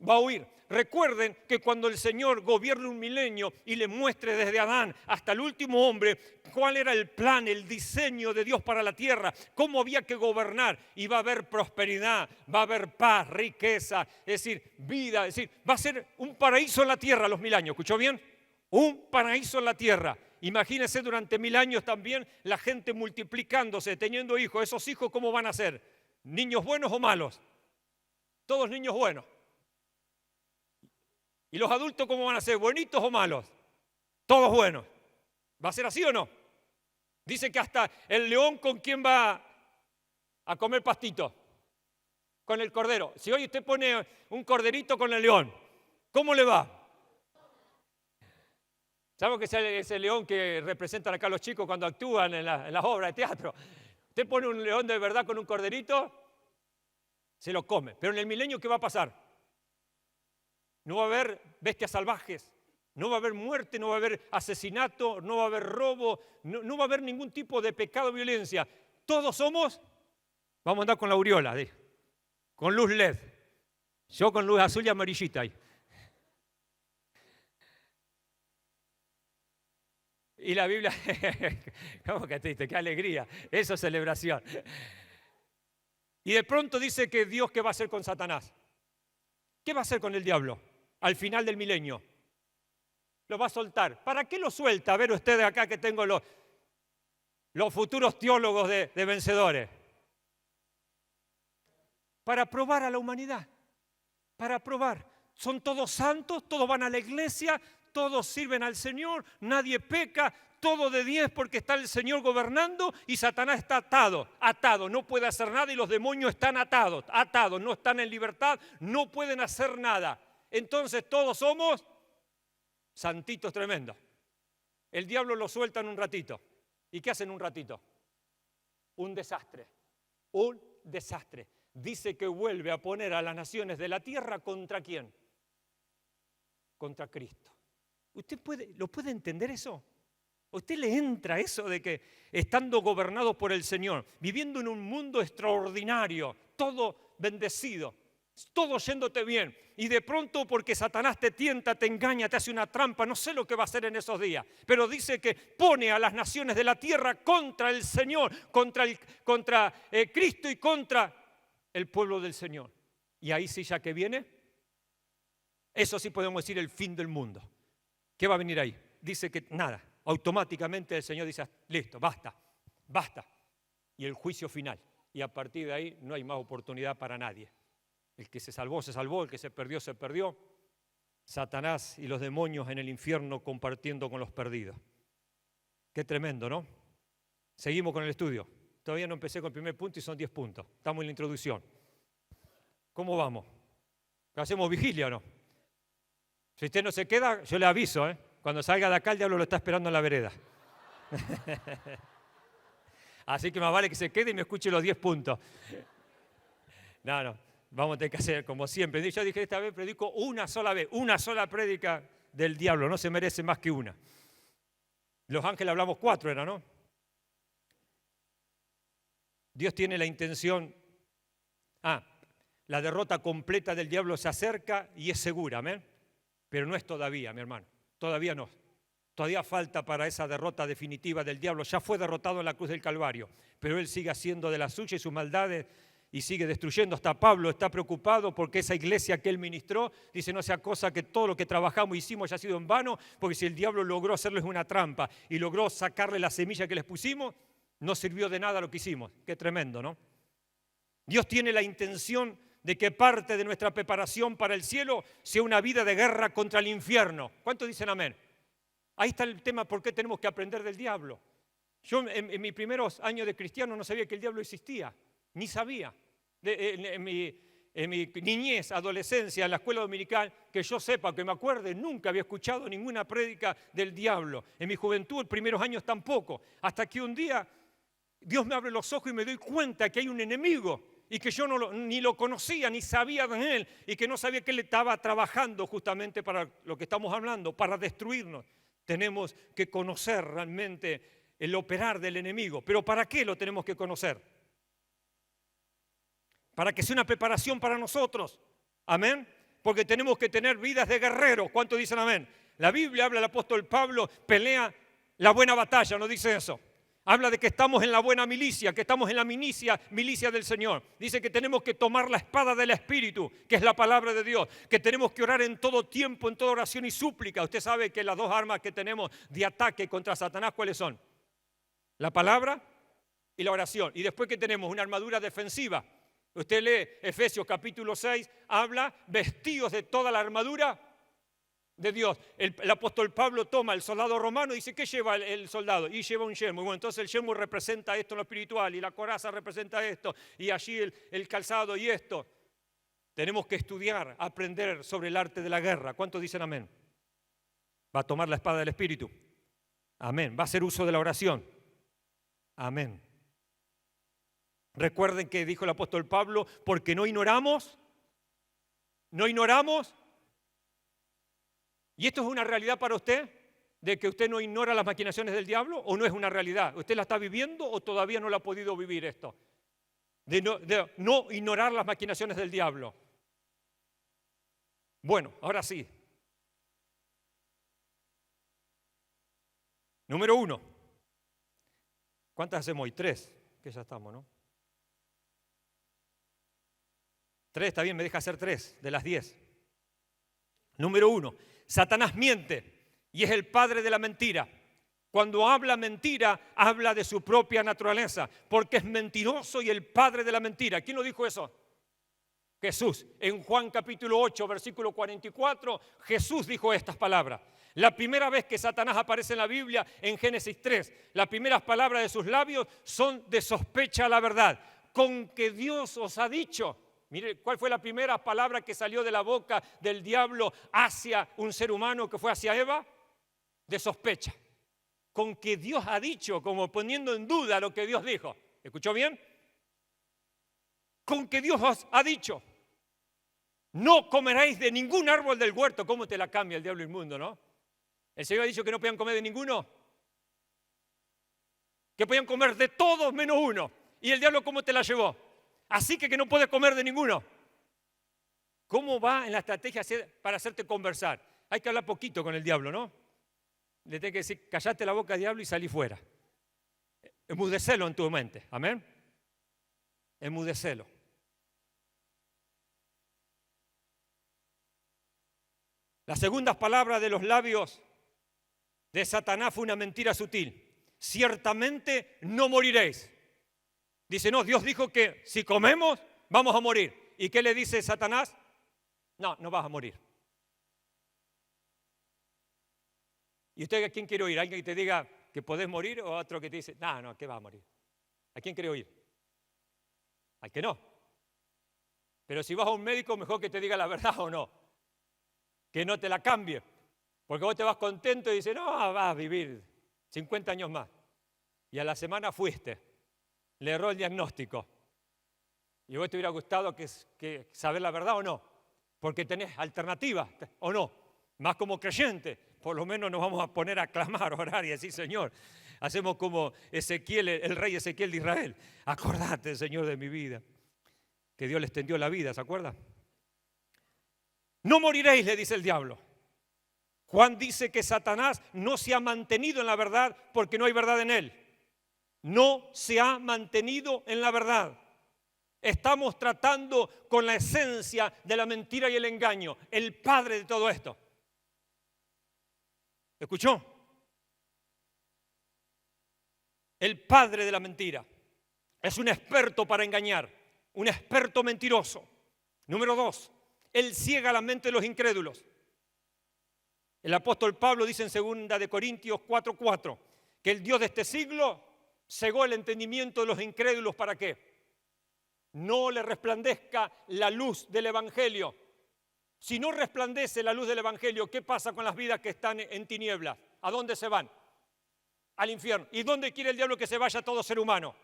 Va a huir. Recuerden que cuando el Señor gobierne un milenio y le muestre desde Adán hasta el último hombre cuál era el plan, el diseño de Dios para la tierra, cómo había que gobernar, y va a haber prosperidad, va a haber paz, riqueza, es decir, vida, es decir, va a ser un paraíso en la tierra los 1000 años. ¿Escuchó bien? Un paraíso en la tierra. Imagínense durante 1000 años también la gente multiplicándose, teniendo hijos. ¿Esos hijos cómo van a ser? ¿Niños buenos o malos? Todos niños buenos. ¿Y los adultos cómo van a ser? ¿Buenitos o malos? Todos buenos. ¿Va a ser así o no? Dice que hasta el león, ¿con quién va a comer pastito? Con el cordero. Si hoy usted pone un corderito con el león, ¿cómo le va? ¿Saben que es ese león que representan acá los chicos cuando actúan en las obras de teatro? Usted pone un león de verdad con un corderito, se lo come. Pero en el milenio, ¿qué va a pasar? No va a haber bestias salvajes, no va a haber muerte, no va a haber asesinato, no va a haber robo, no va a haber ningún tipo de pecado o violencia. Todos somos, vamos a andar con la aureola, con luz LED. Yo con luz azul y amarillita ahí. Y la Biblia, ¿cómo que triste? ¡Qué alegría! Eso es celebración. Y de pronto dice que Dios, ¿qué va a hacer con Satanás? ¿Qué va a hacer con el diablo al final del milenio? Lo va a soltar. ¿Para qué lo suelta? A ver ustedes acá que tengo los futuros teólogos de vencedores. Para probar a la humanidad. Para probar. Son todos santos, todos van a la iglesia, todos sirven al Señor, nadie peca, todo de 10 porque está el Señor gobernando, y Satanás está atado, no puede hacer nada, y los demonios están atados, no están en libertad, no pueden hacer nada. Entonces todos somos santitos tremendos. El diablo lo suelta en un ratito. ¿Y qué hace en un ratito? Un desastre. Un desastre. Dice que vuelve a poner a las naciones de la tierra ¿contra quién? Contra Cristo. ¿Usted lo puede entender eso? ¿A usted le entra eso de que estando gobernados por el Señor, viviendo en un mundo extraordinario, todo bendecido, todo yéndote bien, y de pronto porque Satanás te tienta, te engaña, te hace una trampa, no sé lo que va a hacer en esos días, pero dice que pone a las naciones de la tierra contra el Señor, contra Cristo y contra el pueblo del Señor? Y ahí sí, ya que viene Eso sí podemos decir el fin del mundo. ¿Qué va a venir ahí? Dice que nada, automáticamente el Señor dice, listo, basta, basta. Y el juicio final. Y a partir de ahí no hay más oportunidad para nadie. El que se salvó, el que se perdió, se perdió. Satanás y los demonios en el infierno compartiendo con los perdidos. Qué tremendo, ¿no? Seguimos con el estudio. Todavía no empecé con el primer punto y son 10 puntos. Estamos en la introducción. ¿Cómo vamos? ¿Hacemos vigilia o no? Si usted no se queda, yo le aviso, ¿eh? Cuando salga de acá el diablo lo está esperando en la vereda. Así que más vale que se quede y me escuche los 10 puntos. No, vamos a tener que hacer como siempre. Yo dije esta vez predico una sola vez, una sola prédica del diablo, no se merece más que una. Los ángeles hablamos 4, era, ¿no? Dios tiene la intención, la derrota completa del diablo se acerca y es segura, amén. Pero no es todavía, mi hermano, todavía no. Todavía falta para esa derrota definitiva del diablo. Ya fue derrotado en la cruz del Calvario, pero él sigue haciendo de las suyas y sus maldades y sigue destruyendo. Hasta Pablo está preocupado porque esa iglesia que él ministró, dice, no sea cosa que todo lo que trabajamos y hicimos haya sido en vano, porque si el diablo logró hacerles una trampa y logró sacarle la semilla que les pusimos, no sirvió de nada lo que hicimos. Qué tremendo, ¿no? Dios tiene la intención de que parte de nuestra preparación para el cielo sea una vida de guerra contra el infierno. ¿Cuántos dicen amén? Ahí está el tema, ¿por qué tenemos que aprender del diablo? Yo en mis primeros años de cristiano no sabía que el diablo existía, ni sabía. En mi niñez, adolescencia, en la escuela dominical, que yo sepa, que me acuerde, nunca había escuchado ninguna prédica del diablo. En mi juventud, primeros años tampoco. Hasta que un día Dios me abre los ojos y me doy cuenta que hay un enemigo y que yo ni lo conocía, ni sabía de él, y que no sabía que él estaba trabajando justamente para lo que estamos hablando, para destruirnos. Tenemos que conocer realmente el operar del enemigo. ¿Pero para qué lo tenemos que conocer? Para que sea una preparación para nosotros. Amén. Porque tenemos que tener vidas de guerreros. ¿Cuántos dicen amén? La Biblia habla, el apóstol Pablo pelea la buena batalla, ¿no dice eso? Habla de que estamos en la buena milicia, que estamos en la milicia del Señor. Dice que tenemos que tomar la espada del Espíritu, que es la palabra de Dios. Que tenemos que orar en todo tiempo, en toda oración y súplica. Usted sabe que las dos armas que tenemos de ataque contra Satanás, ¿cuáles son? La palabra y la oración. Y después que tenemos una armadura defensiva. Usted lee Efesios capítulo 6, habla vestidos de toda la armadura de Dios. El apóstol Pablo toma el soldado romano y dice, ¿qué lleva el soldado? Y lleva un yelmo. Bueno, entonces el yelmo representa esto en lo espiritual y la coraza representa esto y allí el calzado y esto. Tenemos que estudiar, aprender sobre el arte de la guerra. ¿Cuántos dicen amén? Va a tomar la espada del Espíritu. Amén. Va a hacer uso de la oración. Amén. Recuerden que dijo el apóstol Pablo, porque no ignoramos. ¿Y esto es una realidad para usted? ¿De que usted no ignora las maquinaciones del diablo? ¿O no es una realidad? ¿Usted la está viviendo o todavía no la ha podido vivir esto? De no ignorar las maquinaciones del diablo. Bueno, ahora sí. Número 1. ¿Cuántas hacemos hoy? 3, que ya estamos, ¿no? 3, está bien, me deja hacer 3 de las 10. Número 1. Satanás miente y es el padre de la mentira. Cuando habla mentira, habla de su propia naturaleza, porque es mentiroso y el padre de la mentira. ¿Quién lo dijo eso? Jesús. En Juan capítulo 8, versículo 44, Jesús dijo estas palabras. La primera vez que Satanás aparece en la Biblia, en Génesis 3, las primeras palabras de sus labios son de sospecha a la verdad. Con que Dios os ha dicho. Mire, ¿cuál fue la primera palabra que salió de la boca del diablo hacia un ser humano que fue hacia Eva? De sospecha. Con que Dios ha dicho, como poniendo en duda lo que Dios dijo. ¿Escuchó bien? Con que Dios os ha dicho. No comeréis de ningún árbol del huerto. ¿Cómo te la cambia el diablo inmundo, no? El Señor ha dicho que no podían comer de ninguno. Que podían comer de todos menos uno. ¿Y el diablo cómo te la llevó? Así que no puedes comer de ninguno. ¿Cómo va en la estrategia para hacerte conversar? Hay que hablar poquito con el diablo, ¿no? Le tengo que decir, callate la boca, diablo, y salí fuera. Emudecelo en tu mente, amén. Emudecelo. La segunda palabra de los labios de Satanás fue una mentira sutil. Ciertamente no moriréis. Dice, no, Dios dijo que si comemos vamos a morir. ¿Y qué le dice Satanás? No, no vas a morir. ¿Y usted a quién quiere oír? ¿Alguien que te diga que podés morir o otro que te dice, no, no, que va a morir? ¿A quién quiere oír? Al que no. Pero si vas a un médico, mejor que te diga la verdad o no. Que no te la cambie. Porque vos te vas contento y dices, no, vas a vivir 50 años más. Y a la semana fuiste. Le erró el diagnóstico. ¿Y vos te hubiera gustado que saber la verdad o no? Porque tenés alternativas o no. Más como creyente, por lo menos nos vamos a poner a clamar, orar y decir, Señor, hacemos como Ezequiel, el rey Ezequiel de Israel. Acordate, Señor, de mi vida. Que Dios le extendió la vida, ¿se acuerda? No moriréis, le dice el diablo. Juan dice que Satanás no se ha mantenido en la verdad porque no hay verdad en él. No se ha mantenido en la verdad. Estamos tratando con la esencia de la mentira y el engaño, el padre de todo esto. ¿Escuchó? El padre de la mentira. Es un experto para engañar, un experto mentiroso. Número 2, él ciega la mente de los incrédulos. El apóstol Pablo dice en 2 Corintios 4:4 que el Dios de este siglo cegó el entendimiento de los incrédulos. ¿Para qué? No le resplandezca la luz del Evangelio. Si no resplandece la luz del Evangelio, ¿qué pasa con las vidas que están en tinieblas? ¿A dónde se van? Al infierno. ¿Y dónde quiere el diablo que se vaya todo ser humano?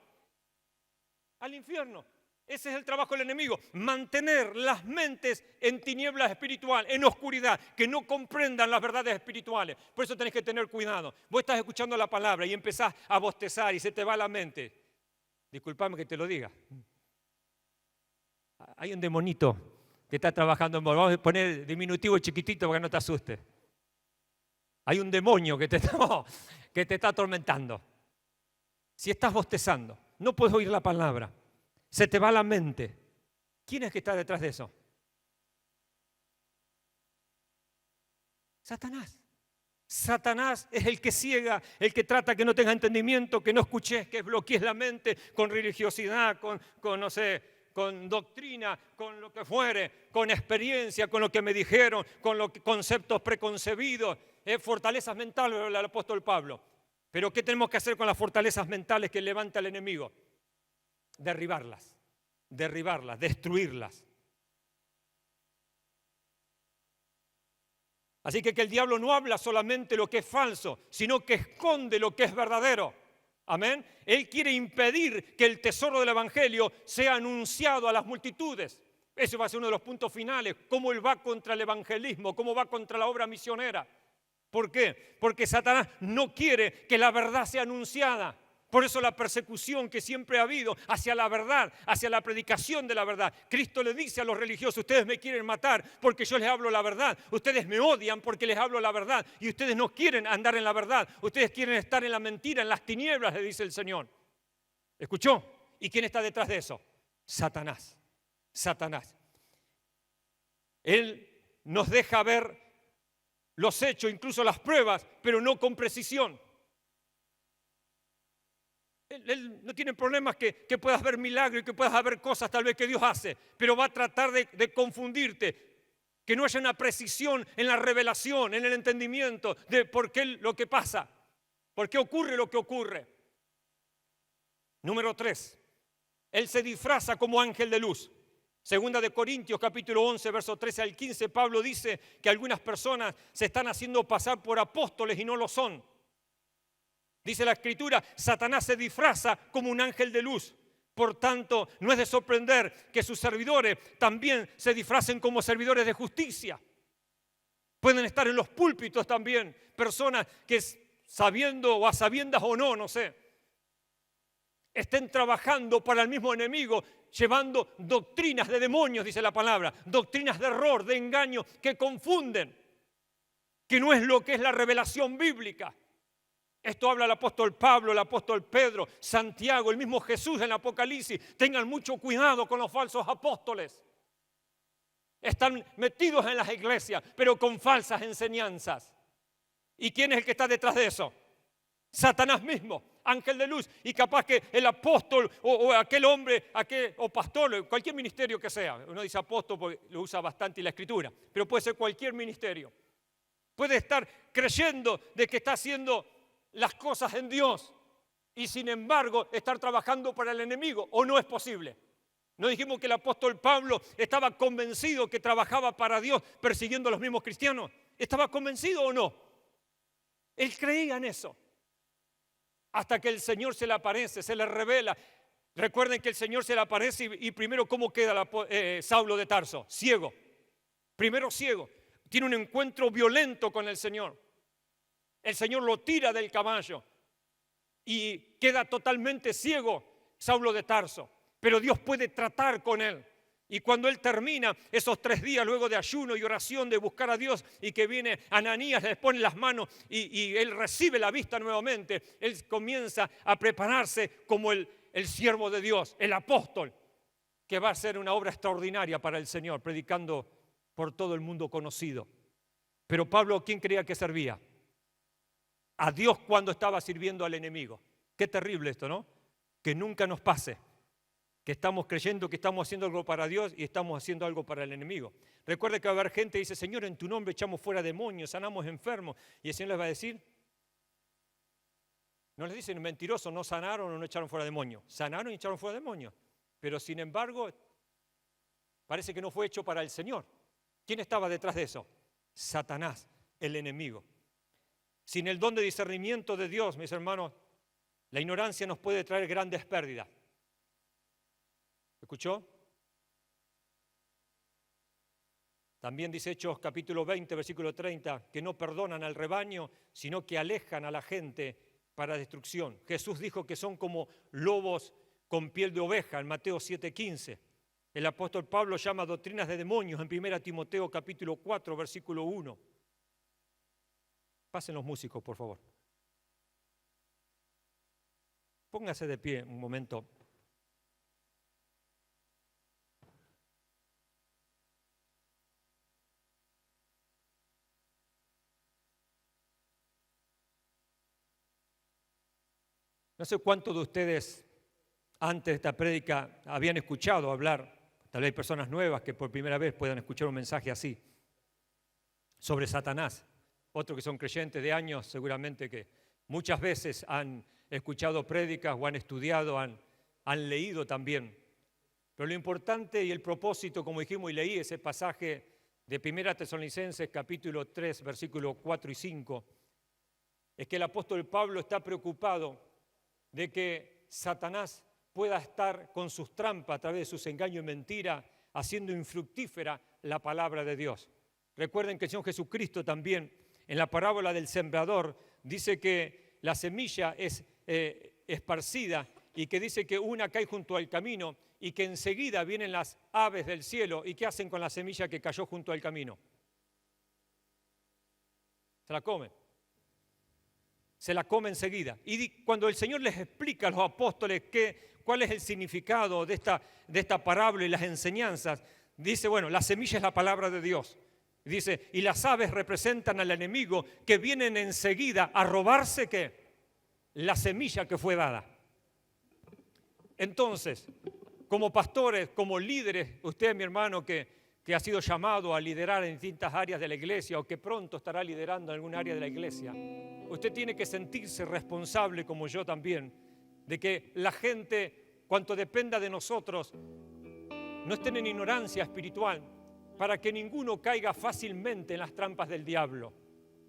Al infierno. Ese es el trabajo del enemigo, mantener las mentes en tinieblas espirituales, en oscuridad, que no comprendan las verdades espirituales. Por eso tenés que tener cuidado. Vos estás escuchando la palabra y empezás a bostezar y se te va la mente. Disculpame que te lo diga. Hay un demonito que está trabajando en vos. Vamos a poner diminutivo chiquitito para que no te asuste. Hay un demonio que te está atormentando. Si estás bostezando, no puedes oír la palabra. Se te va la mente. ¿Quién es que está detrás de eso? Satanás. Satanás es el que ciega, el que trata que no tengas entendimiento, que no escuches, que bloquees la mente con religiosidad, no sé, con doctrina, con lo que fuere, con experiencia, con lo que me dijeron, con los conceptos preconcebidos, fortalezas mentales, el apóstol Pablo. Pero ¿qué tenemos que hacer con las fortalezas mentales que levanta el enemigo? Derribarlas, destruirlas. Así que el diablo no habla solamente lo que es falso, sino que esconde lo que es verdadero. Amén. Él quiere impedir que el tesoro del Evangelio sea anunciado a las multitudes. Ese va a ser uno de los puntos finales. Cómo él va contra el evangelismo, cómo va contra la obra misionera. ¿Por qué? Porque Satanás no quiere que la verdad sea anunciada. Por eso la persecución que siempre ha habido hacia la verdad, hacia la predicación de la verdad. Cristo le dice a los religiosos, ustedes me quieren matar porque yo les hablo la verdad. Ustedes me odian porque les hablo la verdad. Y ustedes no quieren andar en la verdad. Ustedes quieren estar en la mentira, en las tinieblas, le dice el Señor. ¿Escuchó? ¿Y quién está detrás de eso? Satanás. Satanás. Él nos deja ver los hechos, incluso las pruebas, pero no con precisión. Él no tiene problemas que puedas ver milagros y que puedas ver cosas tal vez que Dios hace, pero va a tratar de confundirte, que no haya una precisión en la revelación, en el entendimiento de por qué lo que pasa, por qué ocurre lo que ocurre. Número 3, él se disfraza como ángel de luz. 2 Corintios capítulo 11, versos 13 al 15, Pablo dice que algunas personas se están haciendo pasar por apóstoles y no lo son. Dice la Escritura, Satanás se disfraza como un ángel de luz. Por tanto, no es de sorprender que sus servidores también se disfracen como servidores de justicia. Pueden estar en los púlpitos también personas que sabiendo o a sabiendas o no, no sé, estén trabajando para el mismo enemigo, llevando doctrinas de demonios, dice la palabra, doctrinas de error, de engaño, que confunden, que no es lo que es la revelación bíblica. Esto habla el apóstol Pablo, el apóstol Pedro, Santiago, el mismo Jesús en el Apocalipsis. Tengan mucho cuidado con los falsos apóstoles. están metidos en las iglesias, pero con falsas enseñanzas. ¿Y quién es el que está detrás de eso? Satanás mismo, ángel de luz. Y capaz que el apóstol o aquel hombre, o pastor, cualquier ministerio que sea. Uno dice apóstol porque lo usa bastante en la escritura, pero puede ser cualquier ministerio. Puede estar creyendo de que está haciendo las cosas en Dios y sin embargo estar trabajando para el enemigo, ¿o no es posible? ¿No dijimos que el apóstol Pablo estaba convencido que trabajaba para Dios persiguiendo a los mismos cristianos? ¿Estaba convencido o no? Él creía en eso. Hasta que el Señor se le aparece, se le revela. Recuerden que el Señor se le aparece y primero, ¿cómo queda Saulo de Tarso? Ciego. Primero ciego. Tiene un encuentro violento con el Señor. El Señor lo tira del caballo y queda totalmente ciego Saulo de Tarso. Pero Dios puede tratar con él. Y cuando él termina esos 3 días luego de ayuno y oración, de buscar a Dios, y que viene Ananías, le pone las manos y él recibe la vista nuevamente, él comienza a prepararse como el siervo de Dios, el apóstol, que va a hacer una obra extraordinaria para el Señor, predicando por todo el mundo conocido. Pero Pablo, ¿quién creía que servía? A Dios cuando estaba sirviendo al enemigo. Qué terrible esto, ¿no? Que nunca nos pase que estamos creyendo que estamos haciendo algo para Dios y estamos haciendo algo para el enemigo. Recuerde que va a haber gente que dice, Señor, en tu nombre echamos fuera demonios, sanamos enfermos. Y el Señor les va a decir, no les dicen mentirosos, no sanaron o no echaron fuera demonios. Sanaron y echaron fuera demonios. Pero sin embargo, parece que no fue hecho para el Señor. ¿Quién estaba detrás de eso? Satanás, el enemigo. Sin el don de discernimiento de Dios, mis hermanos, la ignorancia nos puede traer grandes pérdidas. ¿Escuchó? También dice Hechos capítulo 20, versículo 30, que no perdonan al rebaño, sino que alejan a la gente para destrucción. Jesús dijo que son como lobos con piel de oveja en Mateo 7:15. El apóstol Pablo llama doctrinas de demonios en 1 Timoteo capítulo 4, versículo 1. Pasen los músicos, por favor. Póngase de pie un momento. No sé cuántos de ustedes antes de esta prédica habían escuchado hablar, tal vez hay personas nuevas que por primera vez puedan escuchar un mensaje así, sobre Satanás. Otros que son creyentes de años seguramente que muchas veces han escuchado prédicas o han estudiado, han leído también. Pero lo importante y el propósito, como dijimos y leí ese pasaje de 1 Tesalonicenses capítulo 3, versículos 4 y 5, es que el apóstol Pablo está preocupado de que Satanás pueda estar con sus trampas a través de sus engaños y mentiras, haciendo infructífera la palabra de Dios. Recuerden que el Señor Jesucristo también, en la parábola del sembrador, dice que la semilla es esparcida y que dice que una cae junto al camino y que enseguida vienen las aves del cielo. ¿Y qué hacen con la semilla que cayó junto al camino? Se la comen. Se la come enseguida. Y cuando el Señor les explica a los apóstoles cuál es el significado de esta parábola y las enseñanzas, dice, bueno, la semilla es la palabra de Dios. Dice, y las aves representan al enemigo que vienen enseguida a robarse, ¿qué? La semilla que fue dada. Entonces, como pastores, como líderes, usted, mi hermano, que ha sido llamado a liderar en distintas áreas de la iglesia o que pronto estará liderando en algún área de la iglesia, usted tiene que sentirse responsable, como yo también, de que la gente, cuanto dependa de nosotros, no estén en ignorancia espiritual, para que ninguno caiga fácilmente en las trampas del diablo.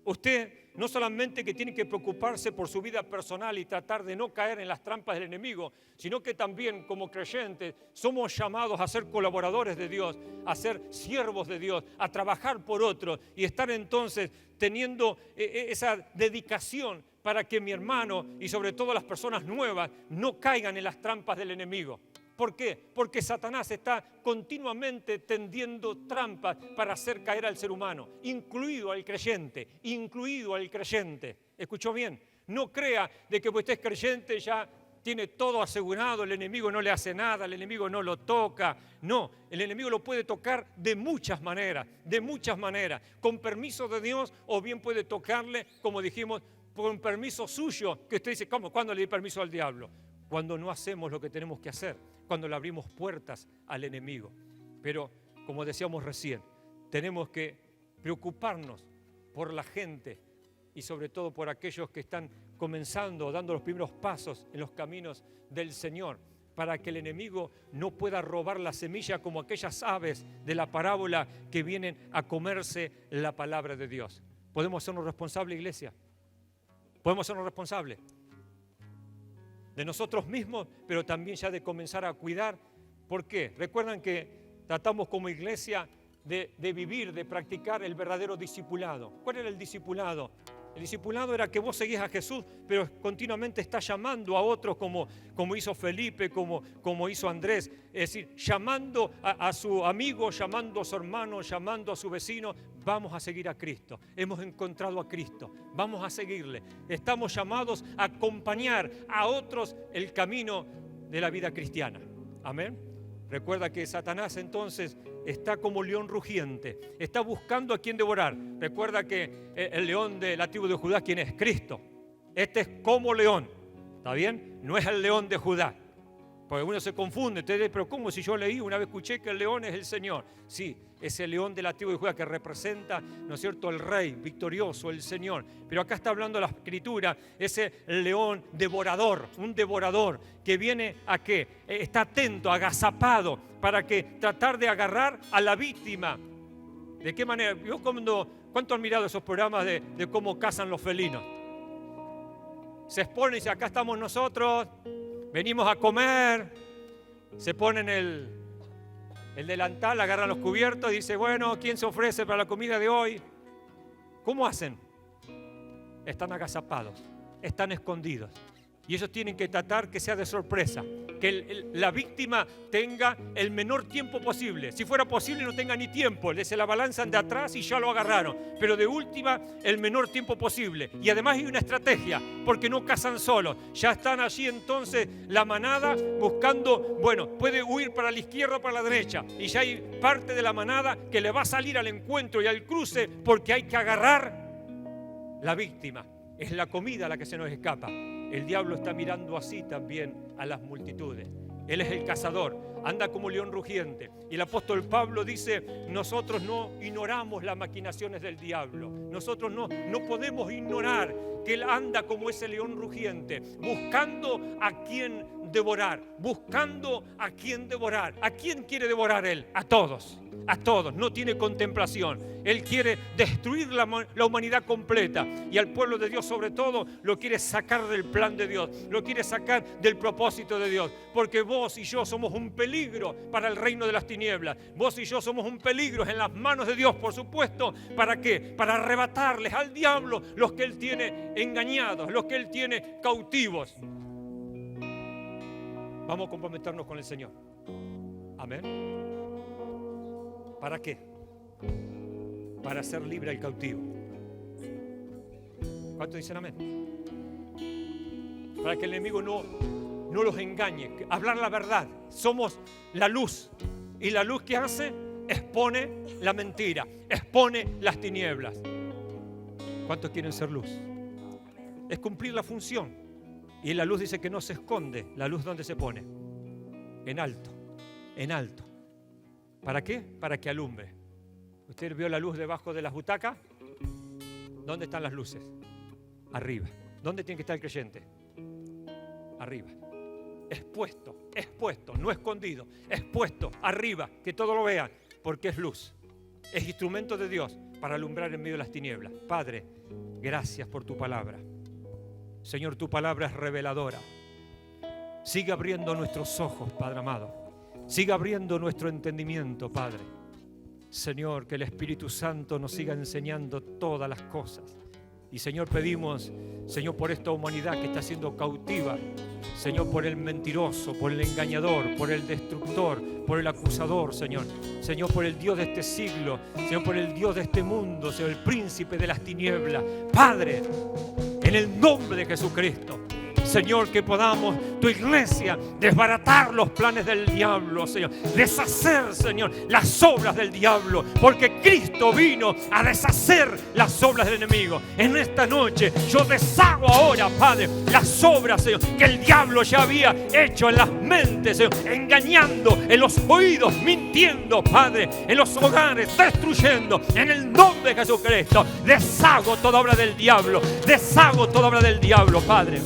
Usted no solamente que tiene que preocuparse por su vida personal y tratar de no caer en las trampas del enemigo, sino que también como creyentes somos llamados a ser colaboradores de Dios, a ser siervos de Dios, a trabajar por otros y estar entonces teniendo esa dedicación para que mi hermano y sobre todo las personas nuevas no caigan en las trampas del enemigo. ¿Por qué? Porque Satanás está continuamente tendiendo trampas para hacer caer al ser humano, incluido al creyente, ¿Escuchó bien? No crea de que usted es creyente ya tiene todo asegurado, el enemigo no le hace nada, el enemigo no lo toca. No, el enemigo lo puede tocar de muchas maneras, con permiso de Dios, o bien puede tocarle, como dijimos, con permiso suyo, que usted dice, ¿cómo? ¿Cuándo le di permiso al diablo? Cuando no hacemos lo que tenemos que hacer, cuando le abrimos puertas al enemigo. Pero, como decíamos recién, tenemos que preocuparnos por la gente y sobre todo por aquellos que están comenzando, dando los primeros pasos en los caminos del Señor, para que el enemigo no pueda robar la semilla como aquellas aves de la parábola que vienen a comerse la palabra de Dios. ¿Podemos hacernos responsables, iglesia? ¿Podemos hacernos responsables de nosotros mismos, pero también ya de comenzar a cuidar? ¿Por qué? Recuerdan que tratamos como iglesia de vivir, de practicar el verdadero discipulado. ¿Cuál era el discipulado? El discipulado era que vos seguís a Jesús, pero continuamente estás llamando a otros como hizo Felipe, como hizo Andrés. Es decir, llamando a su amigo, llamando a su hermano, llamando a su vecino. Vamos a seguir a Cristo. Hemos encontrado a Cristo. Vamos a seguirle. Estamos llamados a acompañar a otros el camino de la vida cristiana. Amén. Recuerda que Satanás entonces está como león rugiente, está buscando a quien devorar. Recuerda que el león de la tribu de Judá, ¿quién es? Cristo. Este es como león, ¿está bien? No es el león de Judá, porque uno se confunde. Entonces, pero ¿cómo? Si yo leí, una vez escuché que el león es el Señor. Sí, es el león de la tribu de Judá que representa, ¿no es cierto?, el rey victorioso, el Señor. Pero acá está hablando la Escritura, ese león devorador, un devorador que viene a qué? Está atento, agazapado, para que tratar de agarrar a la víctima. ¿De qué manera? ¿Cuánto han mirado esos programas de cómo cazan los felinos? Se exponen y dicen, acá estamos nosotros, venimos a comer, se ponen el delantal, agarran los cubiertos y dice, bueno, ¿quién se ofrece para la comida de hoy? ¿Cómo hacen? Están agazapados, están escondidos. Y ellos tienen que tratar que sea de sorpresa, que la víctima tenga el menor tiempo posible. Si fuera posible no tenga ni tiempo, se la balanzan de atrás y ya lo agarraron. Pero de última, el menor tiempo posible. Y además hay una estrategia, porque no cazan solos. Ya están allí entonces la manada buscando, bueno, puede huir para la izquierda o para la derecha. Y ya hay parte de la manada que le va a salir al encuentro y al cruce porque hay que agarrar la víctima. Es la comida la que se nos escapa. El diablo está mirando así también a las multitudes. Él es el cazador, anda como león rugiente. Y el apóstol Pablo dice, nosotros no ignoramos las maquinaciones del diablo. Nosotros no podemos ignorar que él anda como ese león rugiente, buscando a quien devorar, buscando a quien devorar. ¿A quién quiere devorar él? A todos, no tiene contemplación. Él quiere destruir la humanidad completa y al pueblo de Dios sobre todo lo quiere sacar del plan de Dios, lo quiere sacar del propósito de Dios, porque vos y yo somos un peligro para el reino de las tinieblas. Vos y yo somos un peligro en las manos de Dios, por supuesto. ¿Para qué? Para arrebatarles al diablo los que él tiene engañados, los que él tiene cautivos. Vamos a comprometernos con el Señor. Amén. ¿Para qué? Para hacer libre al cautivo. ¿Cuántos dicen amén? Para que el enemigo no los engañe. Hablar la verdad. Somos la luz. Y la luz, ¿qué hace? Expone la mentira. Expone las tinieblas. ¿Cuántos quieren ser luz? Es cumplir la función. Y la luz dice que no se esconde. ¿La luz dónde se pone? En alto. En alto. ¿Para qué? Para que alumbre. ¿Usted vio la luz debajo de las butacas? ¿Dónde están las luces? Arriba. ¿Dónde tiene que estar el creyente? Arriba. Expuesto, no escondido. Expuesto, arriba, que todo lo vean. Porque es luz. Es instrumento de Dios para alumbrar en medio de las tinieblas. Padre, gracias por tu palabra. Señor, tu palabra es reveladora. Sigue abriendo nuestros ojos, Padre amado. Sigue abriendo nuestro entendimiento, Padre. Señor, que el Espíritu Santo nos siga enseñando todas las cosas. Y Señor, pedimos, Señor, por esta humanidad que está siendo cautiva. Señor, por el mentiroso, por el engañador, por el destructor, por el acusador, Señor. Señor, por el Dios de este siglo. Señor, por el Dios de este mundo, Señor, el príncipe de las tinieblas. Padre, en el nombre de Jesucristo, Señor, que podamos, tu iglesia, desbaratar los planes del diablo, Señor. Deshacer, Señor, las obras del diablo, porque Cristo vino a deshacer las obras del enemigo. En esta noche yo deshago ahora, Padre, las obras, Señor, que el diablo ya había hecho en las mentes, Señor, engañando, en los oídos, mintiendo, Padre, en los hogares, destruyendo. En el nombre de Jesucristo, deshago toda obra del diablo, deshago toda obra del diablo, Padre.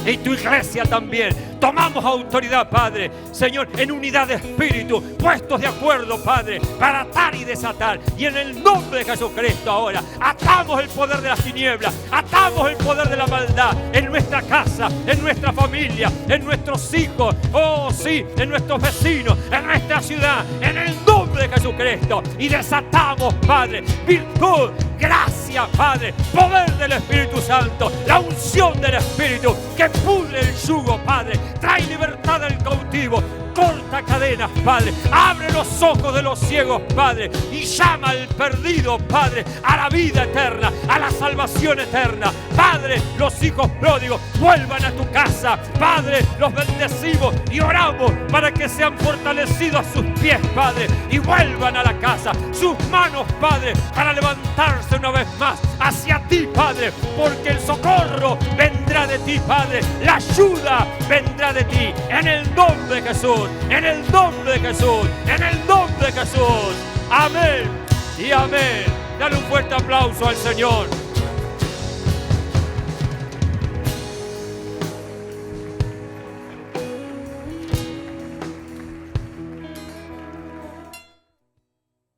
Y tu iglesia también. Tomamos autoridad, Padre, Señor, en unidad de espíritu, puestos de acuerdo, Padre, para atar y desatar. Y en el nombre de Jesucristo ahora atamos el poder de las tinieblas, atamos el poder de la maldad en nuestra casa, en nuestra familia, en nuestros hijos, oh sí, en nuestros vecinos, en nuestra ciudad, en el nombre de Jesucristo. Y desatamos, Padre, virtud, gracia, Padre, poder del Espíritu Santo, la unción del Espíritu que pudre el yugo, Padre, trae libertad al cautivo, corta cadenas, Padre, abre los ojos de los ciegos, Padre, y llama al perdido, Padre, a la vida eterna, a la salvación eterna. Padre, los hijos pródigos vuelvan a tu casa, Padre, los bendecimos y oramos para que sean fortalecidos a sus pies, Padre, y vuelvan a la casa, sus manos, Padre, para levantarse una vez más hacia ti, Padre, porque el socorro vendrá de ti, Padre, la ayuda vendrá de ti, en el nombre de Jesús. En el nombre de Jesús, en el nombre de Jesús. Amén y amén. Dale un fuerte aplauso al Señor.